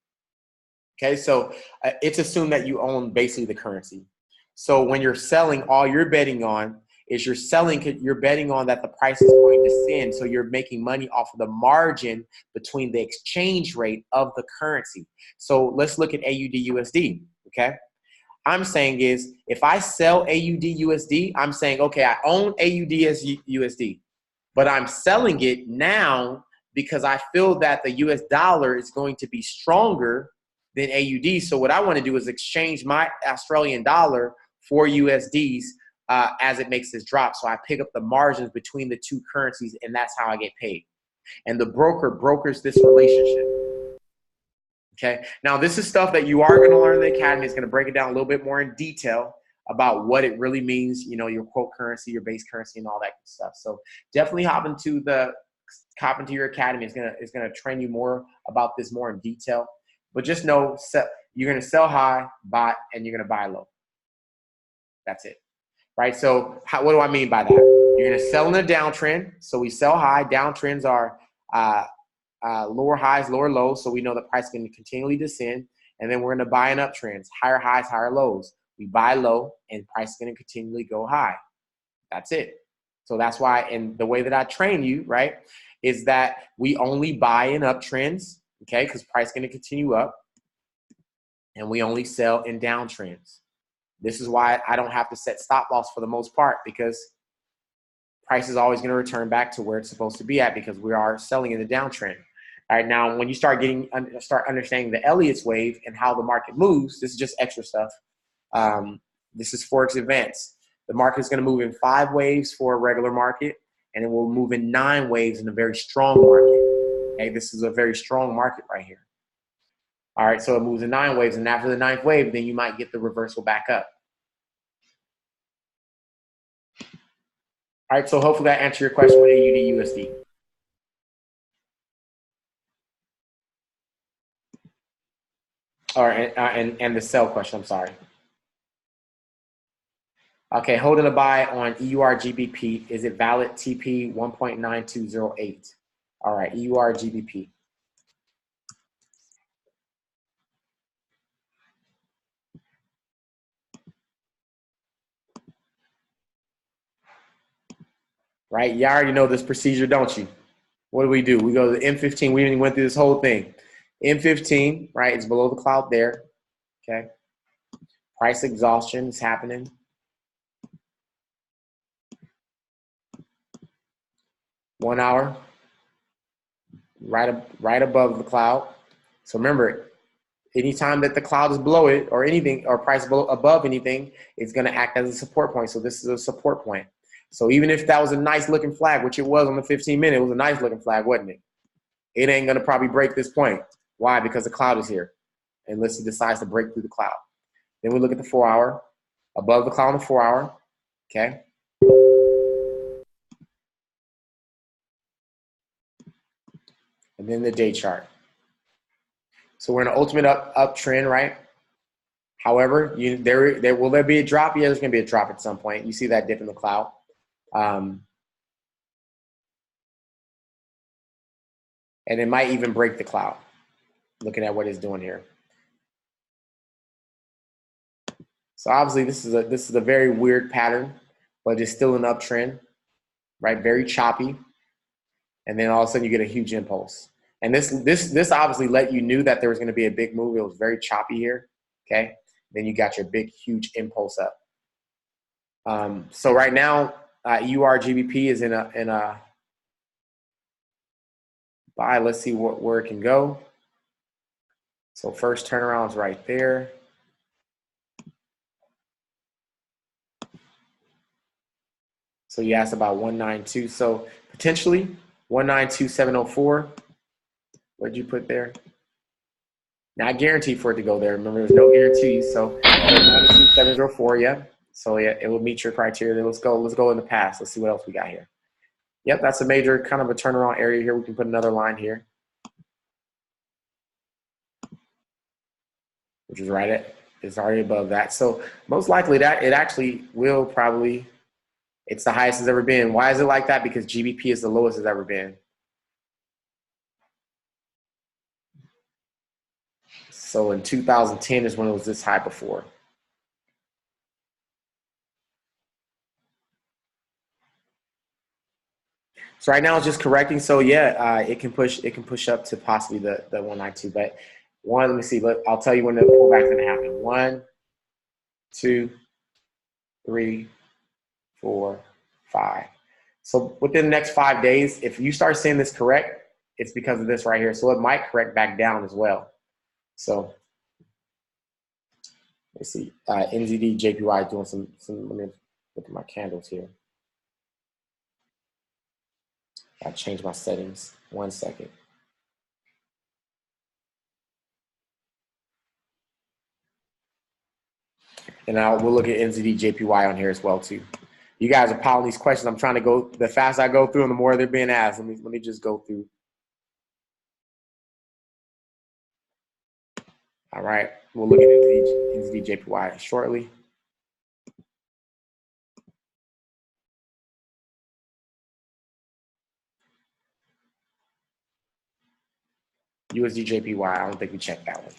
Okay, so it's assumed that you own basically the currency. So when you're selling, all you're betting on is you're selling, you're betting on that the price is going to descend. So you're making money off of the margin between the exchange rate of the currency. So let's look at AUD USD, okay? I'm saying is if I sell AUD USD, I'm saying, okay, I own AUD as USD, but I'm selling it now because I feel that the US dollar is going to be stronger than AUD. So what I want to do is exchange my Australian dollar for USDs as it makes this drop. So I pick up the margins between the two currencies, and that's how I get paid. And the broker brokers this relationship. Okay. Now, this is stuff that you are going to learn in the academy. It's going to break it down a little bit more in detail about what it really means, you know, your quote currency, your base currency, and all that good stuff. So definitely hop into your academy. It's going to train you more about this more in detail. But just know you're going to sell high, buy, and you're going to buy low. That's it. Right? So what do I mean by that? You're going to sell in a downtrend. So we sell high. Downtrends are lower highs, lower lows. So we know the price is going to continually descend. And then we're going to buy in uptrends, higher highs, higher lows. We buy low and price is going to continually go high. That's it. So that's why, and the way that I train you, right, is that we only buy in uptrends, okay, because price is going to continue up. And we only sell in downtrends. This is why I don't have to set stop loss for the most part, because price is always going to return back to where it's supposed to be at because we are selling in the downtrend. All right, now when you start understanding the Elliott's wave and how the market moves, this is just extra stuff. This is Forex Advanced. The market is going to move in 5 waves for a regular market, and it will move in 9 waves in a very strong market. Okay, this is a very strong market right here. All right, so it moves in 9 waves, and after the 9th wave, then you might get the reversal back up. All right, so hopefully that answered your question with AUD USD. All right, and the sell question, I'm sorry. Okay, holding a buy on EUR GBP. Is it valid? TP 1.9208. All right, EUR GBP. Right, you already know this procedure, don't you? What do? We go to the M15. We even went through this whole thing. M15, right, it's below the cloud there, okay? Price exhaustion is happening. One hour, right above the cloud. So remember, anytime that the cloud is below it or anything, or price above anything, it's going to act as a support point. So this is a support point. So even if that was a nice looking flag, which it was on the 15-minute, it was a nice looking flag, wasn't it? It ain't going to probably break this point. Why? Because the cloud is here, unless it decides to break through the cloud. Then we look at the 4 hour, above the cloud on the 4 hour, okay? And then the day chart. So we're in an ultimate uptrend, right? However, will there be a drop? Yeah, there's going to be a drop at some point. You see that dip in the cloud. And it might even break the cloud, looking at what it's doing here. So obviously this is a very weird pattern, but it's still an uptrend, right? Very choppy. And then all of a sudden you get a huge impulse. And this obviously let you knew that there was going to be a big move. It was very choppy here, okay? Then you got your big, huge impulse up. So right now, EUR GBP is in a buy. Let's see where it can go. So first turnaround is right there. So you asked about 192. So potentially 192.704. What did you put there? Not guaranteed for it to go there. Remember, there's no guarantees. So 192.704, yeah. So yeah, it will meet your criteria. Then let's go in the past. Let's see what else we got here. Yep, that's a major kind of a turnaround area here. We can put another line here, which is right at, it's already above that. So most likely that it actually will probably, it's the highest it's ever been. Why is it like that? Because GBP is the lowest it's ever been. So in 2010 is when it was this high before. So right now it's just correcting. So yeah, it can push up to possibly the 192. But let me see. I'll tell you when the pullback's gonna happen. 1, 2, 3, 4, 5. So within the next 5 days, if you start seeing this correct, it's because of this right here. So it might correct back down as well. So let's see. NZD JPY doing some. Let me look at my candles here. I changed my settings. 1 second. And we'll look at NZD JPY on here as well too. You guys are piling these questions. I'm trying to go. The faster I go through them, the more they're being asked. Let me just go through. All right, we'll look at NZD JPY shortly. USD JPY. I don't think we checked that one.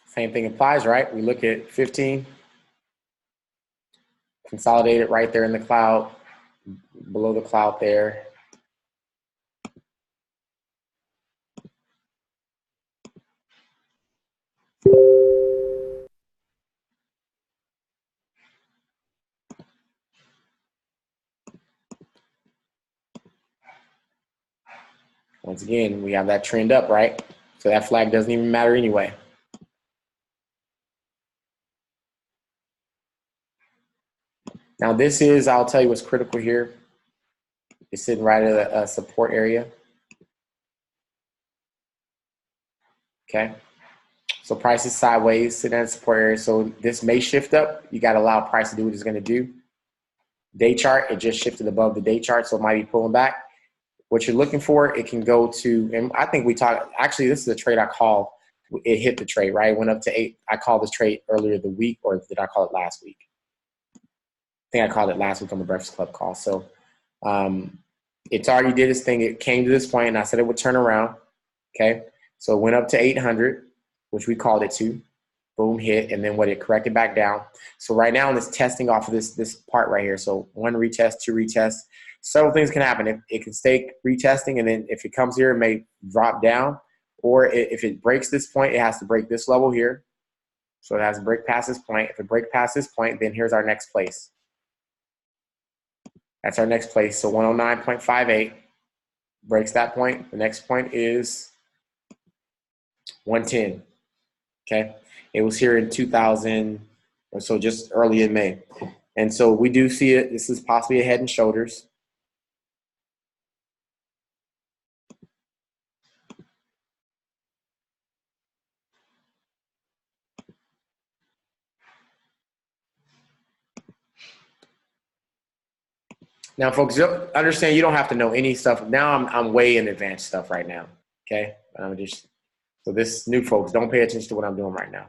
Same thing applies, right? We look at 15, consolidated right there in the cloud, below the cloud there. Once again, we have that trend up, right? So that flag doesn't even matter anyway. Now this is, I'll tell you what's critical here. It's sitting right at a support area. Okay. So price is sideways, sitting at a support area. So this may shift up. You got to allow price to do what it's going to do. Day chart, it just shifted above the day chart, so it might be pulling back. What you're looking for, it can go to, and I think we talked, actually, this is a trade I called. It hit the trade, right? It went up to 8. I called this trade earlier the week, or did I call it last week? I think I called it last week on the Breakfast Club call. So it's already did its thing. It came to this point, and I said it would turn around. Okay. So it went up to 800, which we called it to. Boom, hit, and then what, it corrected back down. So right now it's testing off of this part right here. So 1 retest, 2 retests. Several things can happen. It can stay retesting, and then if it comes here, it may drop down. Or if it breaks this point, it has to break this level here. So it has to break past this point. If it breaks past this point, then here's our next place. That's our next place. So 109.58 breaks that point. The next point is 110. Okay. It was here in 2000, or so just early in May. And so we do see it. This is possibly a head and shoulders. Now, folks, understand you don't have to know any stuff. Now I'm way in advanced stuff right now. Okay. So this new folks, don't pay attention to what I'm doing right now.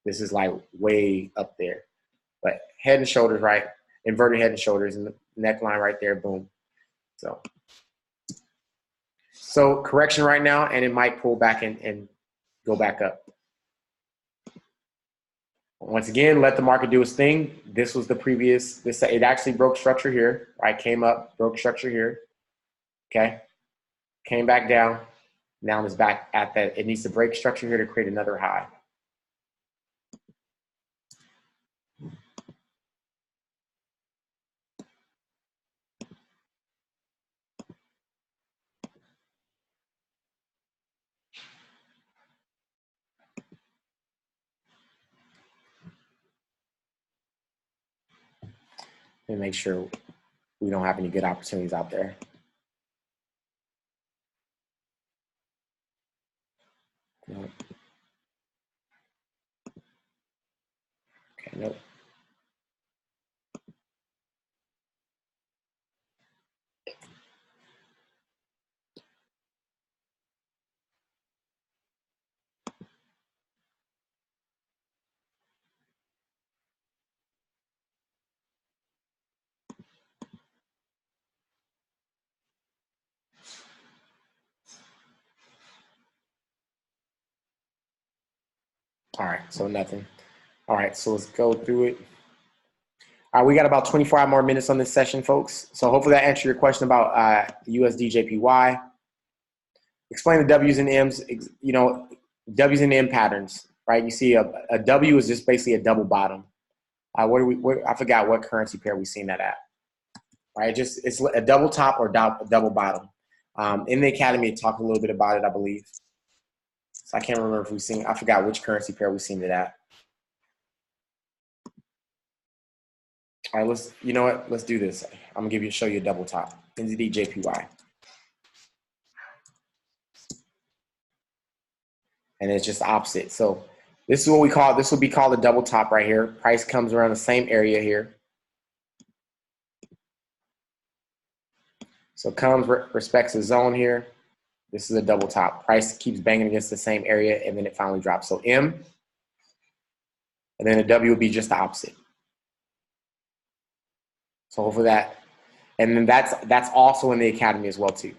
This is like way up there. But head and shoulders, right? Inverted head and shoulders, and the neckline right there, boom. So correction right now, and it might pull back and go back up. Once again, let the market do its thing. This was the previous, it actually broke structure here, right? Came up, broke structure here, okay? Came back down. Now it's back at that. It needs to break structure here to create another high. And make sure we don't have any good opportunities out there. Nope. Okay, nope. All right, so nothing. All right, so let's go through it. All right, we got about 25 more minutes on this session, folks. So hopefully that answered your question about USD JPY. Explain the W's and M's, you know, W's and M patterns, right? You see a W is just basically a double bottom. I forgot what currency pair we've seen that at, right? It's a double top or double bottom. In the academy, it talked a little bit about it, I believe. So I can't remember if I forgot which currency pair we've seen it at. All right, you know what? Let's do this. I'm gonna show you a double top. NZD JPY. And it's just opposite. So this is what this will be called a double top right here. Price comes around the same area here. So comes, respects the zone here. This is a double top. Price keeps banging against the same area, and then it finally drops. So M, and then the W will be just the opposite. So hopefully that, and then that's also in the academy as well too.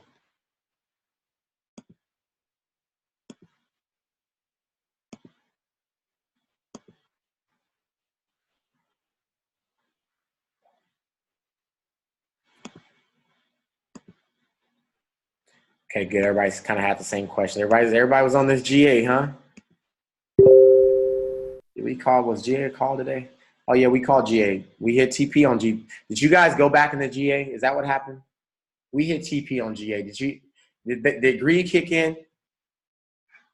Okay, good. Everybody's kind of had the same question. Everybody was on this GA, huh? Was GA a call today? Oh yeah, we called GA. We hit TP on G. Did you guys go back in the GA? Is that what happened? We hit TP on GA. Did greed kick in?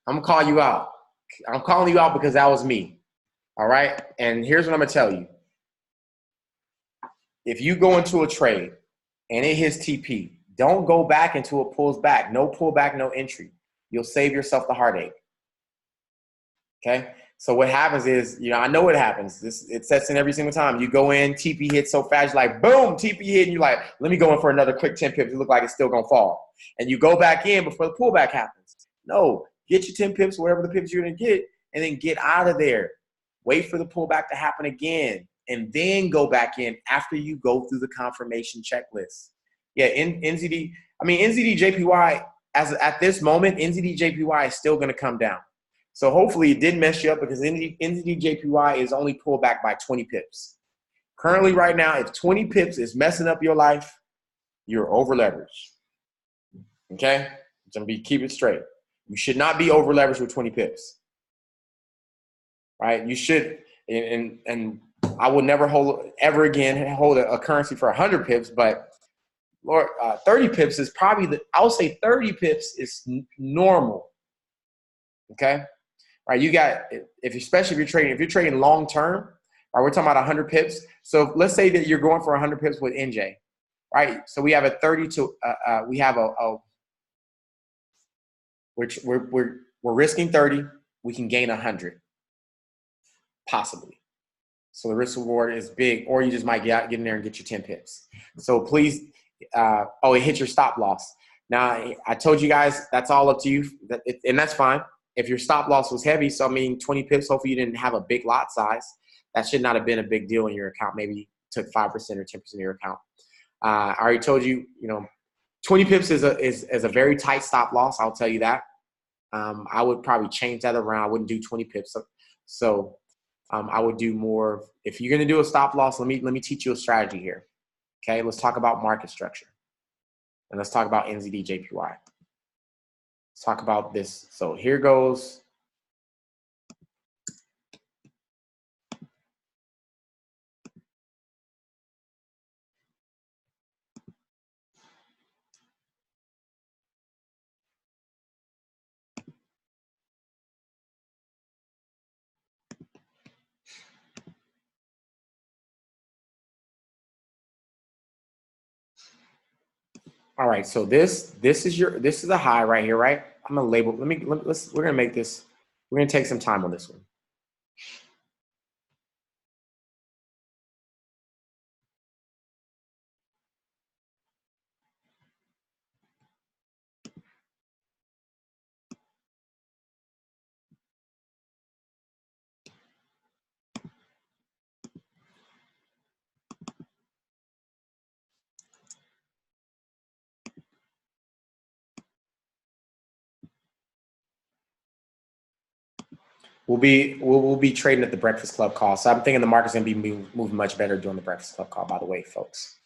I'm gonna call you out. I'm calling you out because that was me. All right. And here's what I'm gonna tell you. If you go into a trade and it hits TP, don't go back until it pulls back. No pullback, no entry. You'll save yourself the heartache. Okay. So what happens is, you know, I know what happens. It sets in every single time. You go in, TP hits so fast, you're like, boom, TP hit, and you're like, let me go in for another quick 10 pips. It look like it's still gonna fall. And you go back in before the pullback happens. No, get your 10 pips, whatever the pips you're gonna get, and then get out of there. Wait for the pullback to happen again, and then go back in after you go through the confirmation checklist. Yeah, NZD JPY, at this moment, NZD JPY is still gonna come down. So hopefully it didn't mess you up because NZD JPY is only pulled back by 20 pips. Currently right now, if 20 pips is messing up your life, you're over leveraged. Okay? Keep it straight. You should not be over leveraged with 20 pips. Right? You should, and I will never hold a currency for 100 pips, but Lord, 30 pips is probably I'll say 30 pips is normal. Okay? Right, you got, especially if you're trading long term, right, we're talking about 100 pips. So let's say that you're going for 100 pips with NJ, right? So we have a 30 to we have which we're risking 30, we can gain 100 possibly. So the risk reward is big, or you just might get in there and get your 10 pips. So please, it hit your stop loss. Now I told you guys that's all up to you, and that's fine. If your stop loss was heavy, so I mean 20 pips, hopefully you didn't have a big lot size. That should not have been a big deal in your account. Maybe took 5% or 10% of your account. I already told you, 20 pips is a very tight stop loss. I'll tell you that. I would probably change that around. I wouldn't do 20 pips. So I would do more. If you're going to do a stop loss, let me teach you a strategy here. Okay, let's talk about market structure. And let's talk about NZD JPY. Let's talk about this. So here goes. All right, so this is a high right here, right? I'm gonna label. We're gonna make this. We're gonna take some time on this one. We'll be trading at the Breakfast Club call. So I'm thinking the market's going to be moving much better during the Breakfast Club call, by the way, folks.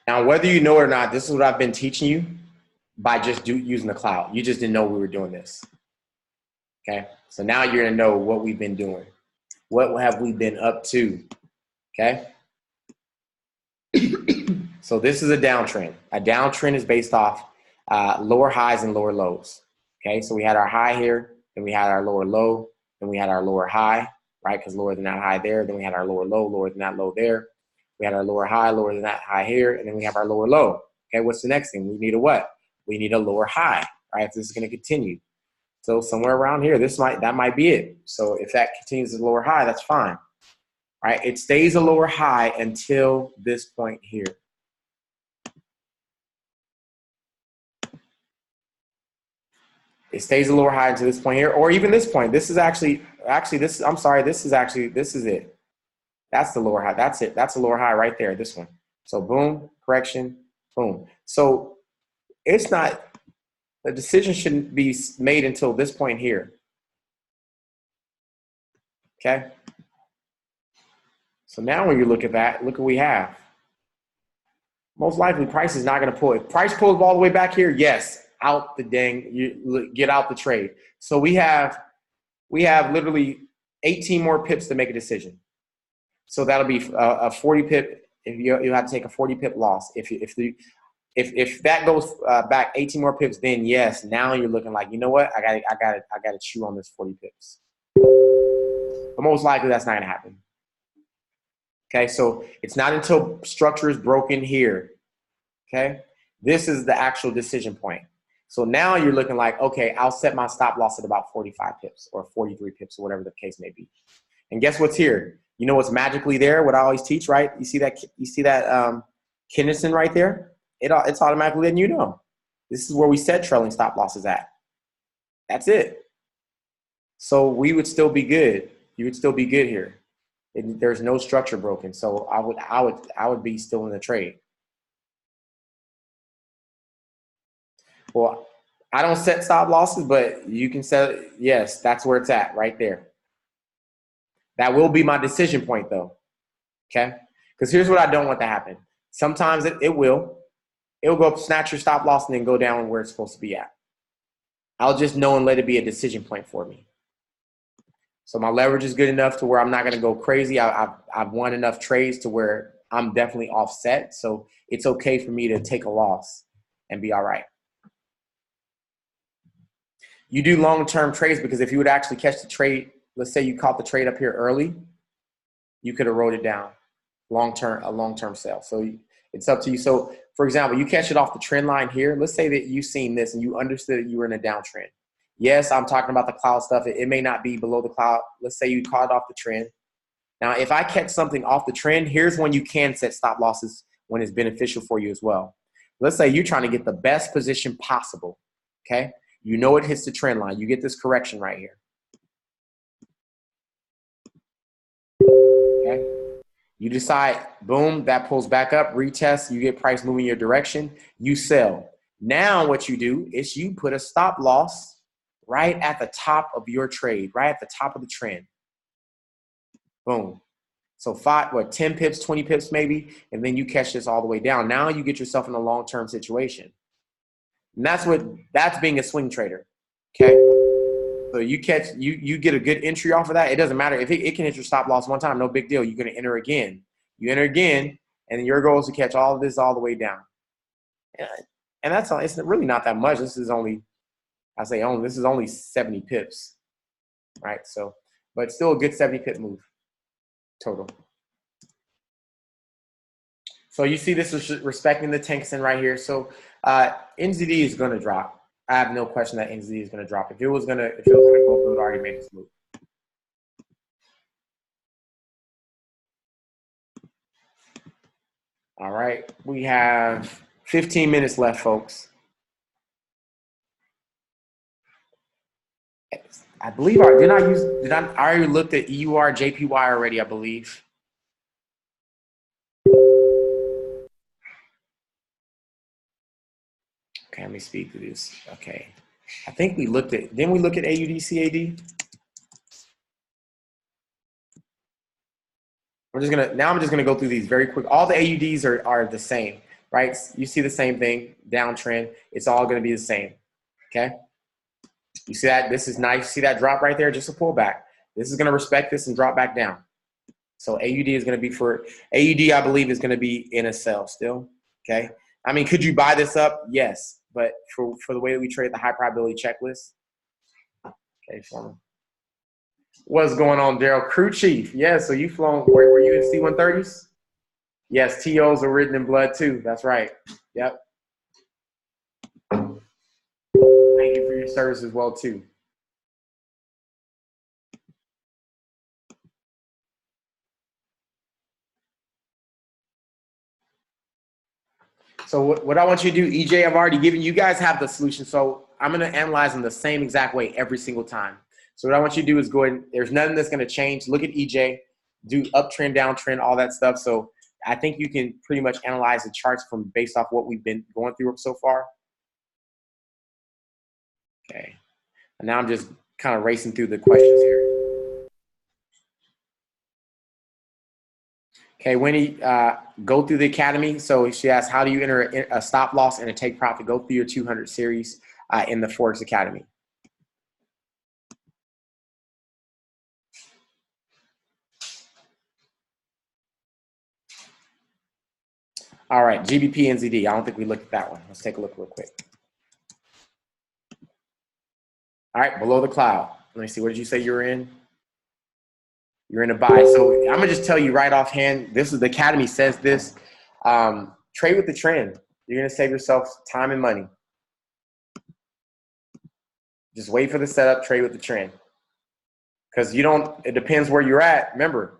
Now, whether you know it or not, this is what I've been teaching you by just using the cloud. You just didn't know we were doing this. Okay, so now you're gonna know what we've been doing. What have we been up to? Okay. So this is a downtrend. A downtrend is based off lower highs and lower lows. Okay, so we had our high here, then we had our lower low, then we had our lower high, right? Because lower than that high there, then we had our lower low, lower than that low there. We had our lower high, lower than that high here, and then we have our lower low. Okay, what's the next thing? We need a what? We need a lower high, right? This is going to continue. So somewhere around here, that might be it. So if that continues as a lower high, that's fine, right? It stays a lower high until this point here. It stays a lower high until this point here, or even this point. This is actually this. I'm sorry. This is it. That's the lower high. That's it. That's the lower high right there. This one. So boom, correction, boom. So it's not. The decision shouldn't be made until this point here. Okay. So now when you look at that, look what we have. Most likely price is not going to pull. If price pulls all the way back here, yes, out the get out the trade. So we have literally 18 more pips to make a decision. So that'll be a 40 pip. If you have to take a 40 pip loss. If that goes back 18 more pips, then yes, now you're looking like, you know what, I got to chew on this 40 pips. But most likely that's not going to happen. Okay, so it's not until structure is broken here. Okay, this is the actual decision point. So now you're looking like, okay, I'll set my stop loss at about 45 pips or 43 pips or whatever the case may be. And guess what's here? You know what's magically there? What I always teach, right? You see that Kinnison right there? It's automatically letting you know. This is where we set trailing stop losses at. That's it. So we would still be good. You would still be good here. There's no structure broken. So I would be still in the trade. Well, I don't set stop losses, but you can set, yes, that's where it's at right there. That will be my decision point though. Okay. Because here's what I don't want to happen. Sometimes it will go up, snatch your stop loss and then go down where it's supposed to be at. I'll just know and let it be a decision point for me. So my leverage is good enough to where I'm not going to go crazy. I've won enough trades to where I'm definitely offset. So it's okay for me to take a loss and be all right. You do long-term trades because if you would actually catch the trade, let's say you caught the trade up here early, you could have wrote it down, a long-term sale. So it's up to you. So for example, you catch it off the trend line here. Let's say that you've seen this and you understood that you were in a downtrend. Yes, I'm talking about the cloud stuff. It may not be below the cloud. Let's say you caught it off the trend. Now, if I catch something off the trend, here's when you can set stop losses when it's beneficial for you as well. Let's say you're trying to get the best position possible, okay? You know it hits the trend line. You get this correction right here. Okay? You decide, boom, that pulls back up, retest, you get price moving your direction, you sell. Now what you do is you put a stop loss right at the top of your trade, right at the top of the trend. Boom. So 10 pips, 20 pips maybe, and then you catch this all the way down. Now you get yourself in a long-term situation. And that's being a swing trader. Okay. So you get a good entry off of that. It doesn't matter if it can hit your stop loss one time, no big deal. You're going to enter again. You enter again, and your goal is to catch all of this all the way down. And that's all. It's really not that much. This is only 70 pips, right? So, but still a good 70 pip move total. So you see this is respecting the Tenkan right here. So NZD is going to drop. I have no question that NZD is going to drop. If it was going to go, it would already made this move. All right, we have 15 minutes left, folks. I believe I already looked at EUR, JPY already, I believe. Okay, let me speak to this. Okay. I think we looked at, didn't we look at AUD, CAD? I'm just gonna go through these very quick. All the AUDs are the same, right? You see the same thing, downtrend. It's all gonna be the same, okay? You see that? This is nice. See that drop right there? Just a pullback. This is gonna respect this and drop back down. So AUD is gonna be AUD, I believe, is gonna be in a sell still, okay? I mean, could you buy this up? Yes, but for the way that we trade the high probability checklist, okay, what's going on, Daryl? Crew chief, yeah. So you flown? Were you in C-130s? Yes, TOs are written in blood too. That's right. Yep. Thank you for your service as well too. So what I want you to do, EJ, I've already given you guys have the solution. So I'm going to analyze them the same exact way every single time. So what I want you to do is go ahead. There's nothing that's going to change. Look at EJ, do uptrend, downtrend, all that stuff. So I think you can pretty much analyze the charts from based off what we've been going through so far. Okay. And now I'm just kind of racing through the questions here. Okay, Winnie, go through the academy. So she asked, how do you enter a stop loss and a take profit? Go through your 200 series in the Forex Academy. All right, GBP NZD. I don't think we looked at that one. Let's take a look real quick. All right, below the cloud. Let me see. What did you say you were in? You're in a buy. So I'm gonna just tell you right offhand. This is the academy says this. Trade with the trend. You're gonna save yourself time and money. Just wait for the setup. Trade with the trend. Because you don't. It depends where you're at. Remember,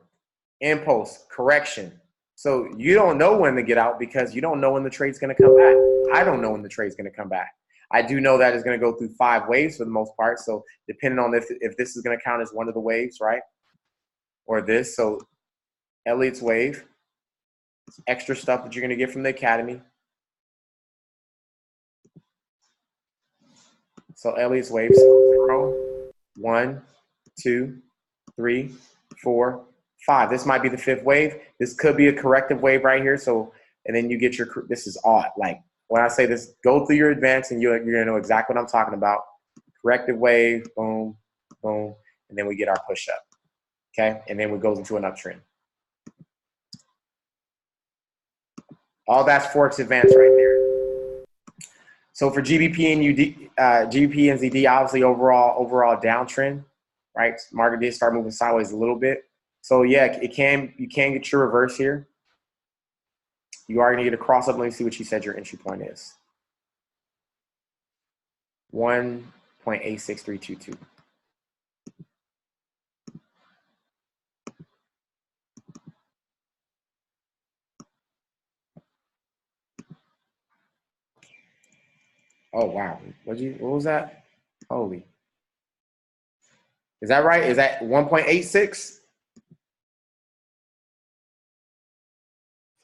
impulse correction. So you don't know when to get out because you don't know when the trade's going to come back. I don't know when the trade's going to come back. I do know that it's going to go through 5 waves for the most part. So depending on if this is going to count as one of the waves, right? Or this. So Elliot's wave. Extra stuff that you're going to get from the academy. So Elliot's wave. So 0, 1, 2, 3, 4, 5. This might be the 5th wave. This could be a corrective wave right here. So, and then you get your, this is odd. Like when I say this, go through your advance and you're going to know exactly what I'm talking about. Corrective wave, boom, boom. And then we get our push up. Okay. And then it goes into an uptrend. All that's Forex advance right there. So for GBP and GBP and ZD, obviously overall downtrend, right? Market did start moving sideways a little bit. So yeah, you can get your reverse here. You are going to get a cross up. Let me see what you said your entry point is. 1.86322. Oh wow. What was that? Holy. Is that right? Is that 1.86?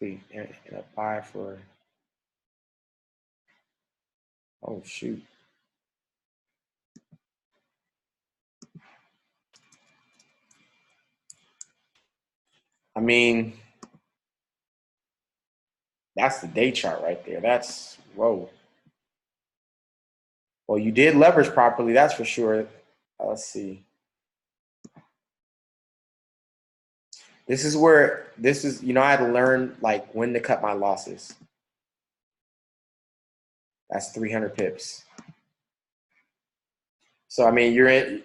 See, and apply for, oh shoot. I mean, that's the day chart right there. That's, whoa. Well, you did leverage properly, that's for sure. Let's see. This is, you know, I had to learn like when to cut my losses. That's 300 pips. So, I mean, it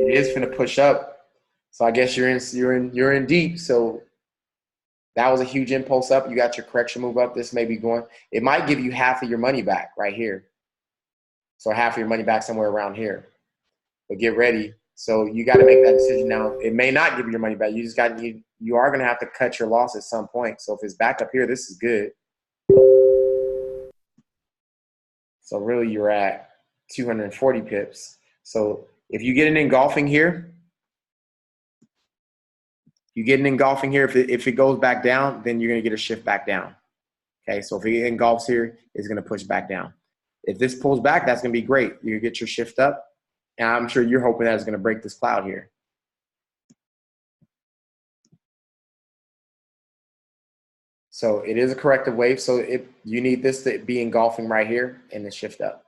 is finna push up. So I guess you're in deep. So That was a huge impulse up. You got your correction move up. This may be going. It might give you half of your money back right here. So half of your money back somewhere around here. But get ready. So you got to make that decision now. It may not give you your money back. You just got you are going to have to cut your loss at some point. So if it's back up here, this is good. So really you're at 240 pips. So if you get an engulfing here, if it goes back down, then you're going to get a shift back down. Okay, so if it engulfs here, it's going to push back down. If this pulls back, that's going to be great. You get your shift up, and I'm sure you're hoping that it's going to break this cloud here. So it is a corrective wave. So you need this to be engulfing right here and then shift up.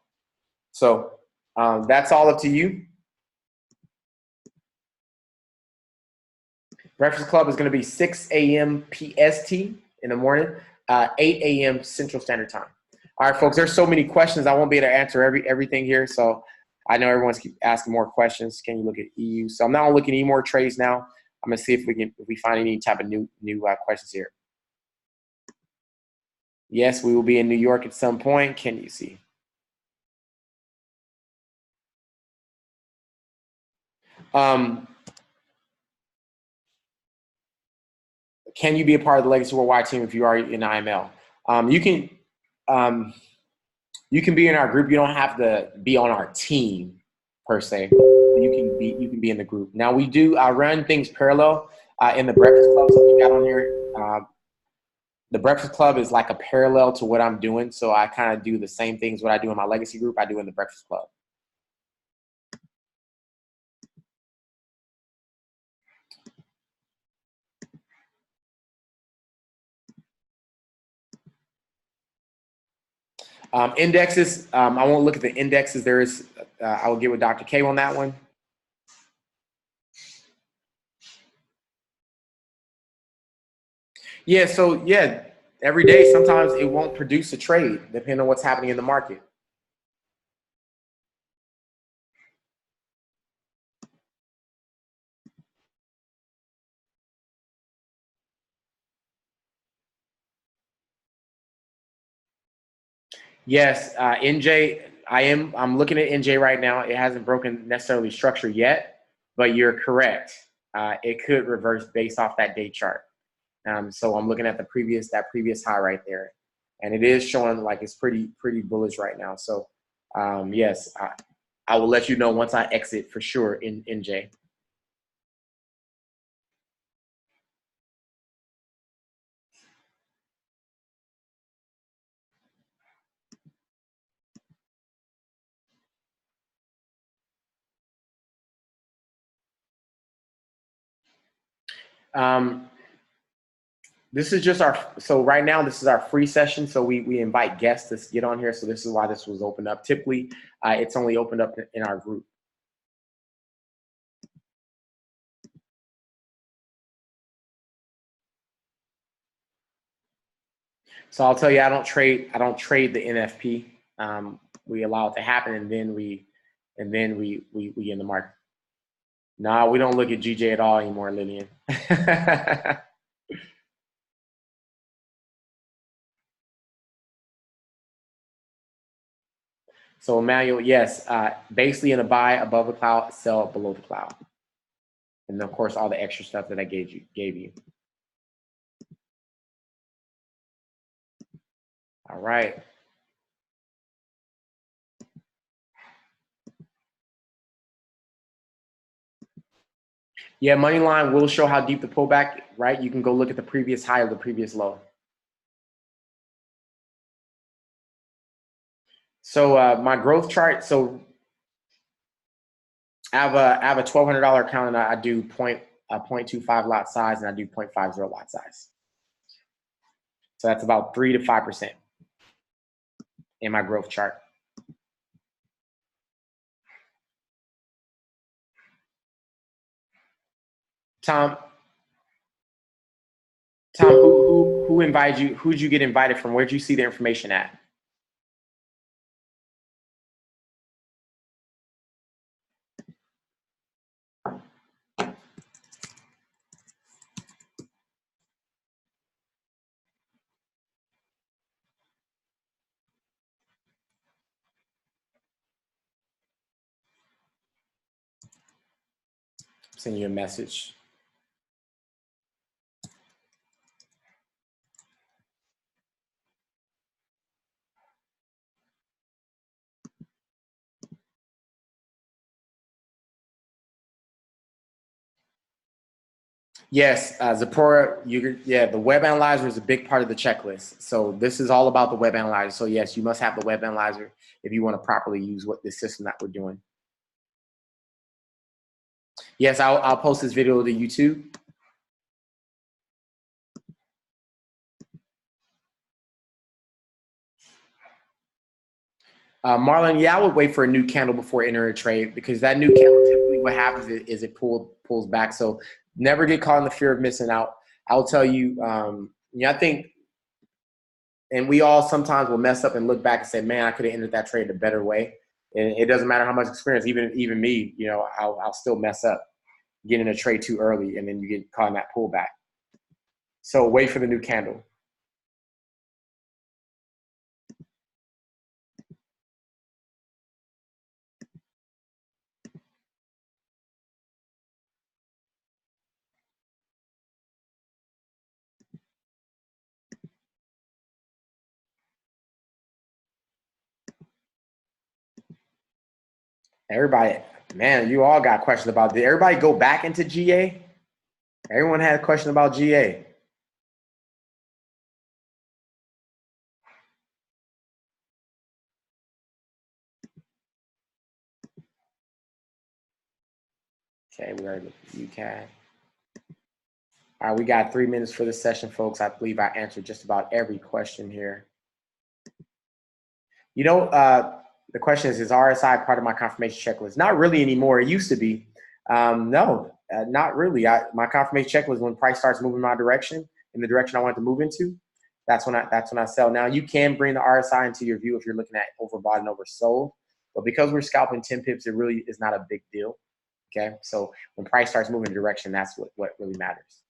So that's all up to you. Breakfast Club is going to be 6 a.m. PST in the morning, 8 a.m. Central Standard Time. All right, folks, there's so many questions. I won't be able to answer everything here. So I know everyone's keep asking more questions. Can you look at EU? So I'm not looking at any more trades now. I'm going to see if we find any type of new questions here. Yes, we will be in New York at some point. Can you see? Can you be a part of the Legacy Worldwide team if you are in IML? You can be in our group. You don't have to be on our team per se. You can be in the group. Now we do run things parallel in the Breakfast Club. So we got on here. The Breakfast Club is like a parallel to what I'm doing. So I kind of do the same things what I do in my Legacy group. I do in the Breakfast Club. Indexes. I won't look at the indexes. There is. I will get with Dr. K on that one. Yeah, so yeah, every day sometimes it won't produce a trade depending on what's happening in the market. Yes, NJ, I'm looking at NJ right now. It hasn't broken necessarily structure yet, but you're correct. It could reverse based off that day chart. So I'm looking at that previous high right there, and it is showing like it's pretty bullish right now. So yes, I will let you know once I exit for sure in NJ. This is just so right now this is our free session. So we invite guests to get on here. So this is why this was opened up. Typically, it's only opened up in our group. So I'll tell you, I don't trade the NFP. We allow it to happen, and then we get in the market. No, we don't look at GJ at all anymore, Lillian. So Emmanuel, yes, basically in a buy above the cloud, sell below the cloud, and of course all the extra stuff that I gave you. All right. Yeah, money line will show how deep the pullback, right? You can go look at the previous high or the previous low. So my growth chart. So I have a $1,200 account, and I do 0.25 lot size, and I do 0.50 lot size. So that's about 3 to 5% in my growth chart. Tom, who invited you? Who'd you get invited from? Where'd you see the information at? Send you a message. Yes, Zipporah, yeah, the web analyzer is a big part of the checklist. So this is all about the web analyzer. So yes, you must have the web analyzer if you want to properly use the system that we're doing. Yes, I'll post this video to YouTube. Marlon, yeah, I would wait for a new candle before entering a trade, because that new candle, typically what happens is it pulls back. So never get caught in the fear of missing out. I'll tell you, I think, and we all sometimes will mess up and look back and say, man, I could have entered that trade a better way. And it doesn't matter how much experience, even me, I'll still mess up getting a trade too early, and then you get caught in that pullback. So wait for the new candle. Everybody, man, you all got questions about this. Everybody go back into GA? Everyone had a question about GA. Okay, we already looked at UCAD. All right, we got 3 minutes for this session, folks. I believe I answered just about every question here. The question is RSI part of my confirmation checklist? Not really anymore. It used to be. No, not really. My confirmation checklist, when price starts moving my direction, in the direction I want to move into, that's when I sell. Now, you can bring the RSI into your view if you're looking at overbought and oversold. But because we're scalping 10 pips, it really is not a big deal. Okay, so when price starts moving in direction, that's what really matters.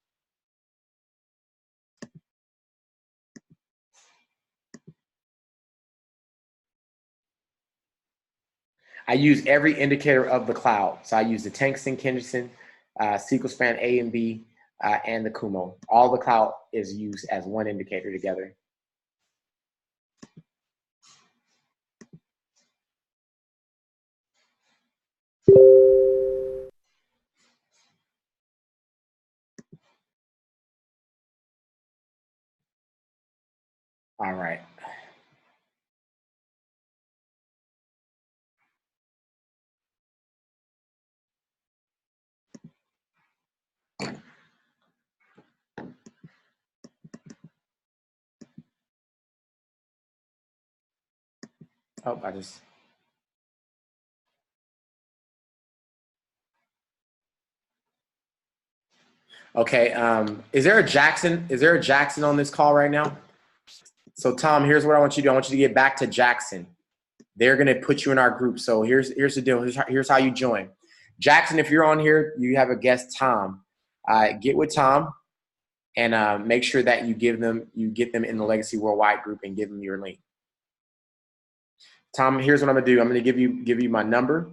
I use every indicator of the cloud. So I use the Tangsten, Kendrickson, SQL span A and B, and the Kumo. All the cloud is used as one indicator together. All right. Oh, okay. Is there a Jackson? Is there a Jackson on this call right now? So Tom, here's what I want you to do. I want you to get back to Jackson. They're going to put you in our group. So here's the deal. Here's how you join. Jackson, if you're on here, you have a guest, Tom. Get with Tom and make sure that you get them in the Legacy Worldwide group and give them your link. Tom, here's what I'm gonna do. I'm gonna give you my number.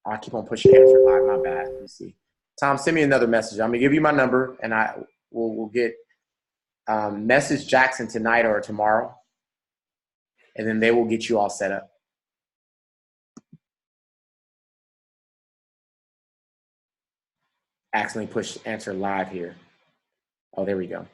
I keep on pushing answer live. My bad. Let me see. Tom, send me another message. I'm gonna give you my number, and we'll get message Jackson tonight or tomorrow, and then they will get you all set up. Accidentally push answer live here. Oh, there we go.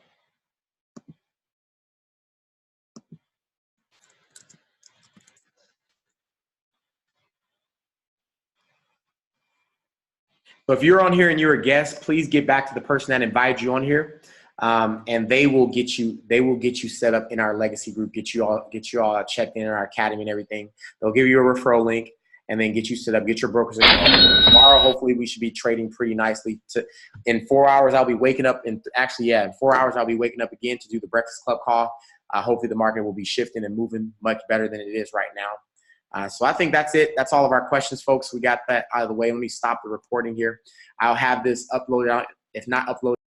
So if you're on here and you're a guest, please get back to the person that invited you on here, and they will get you set up in our Legacy group, get you all checked in our academy and everything. They'll give you a referral link and then get you set up, get your brokers account. Tomorrow, hopefully, we should be trading pretty nicely. In 4 hours, I'll be waking up, in 4 hours, I'll be waking up again to do the Breakfast Club call. Hopefully, the market will be shifting and moving much better than it is right now. So I think that's it. That's all of our questions, folks. We got that out of the way. Let me stop the recording here. I'll have this uploaded out, if not uploaded.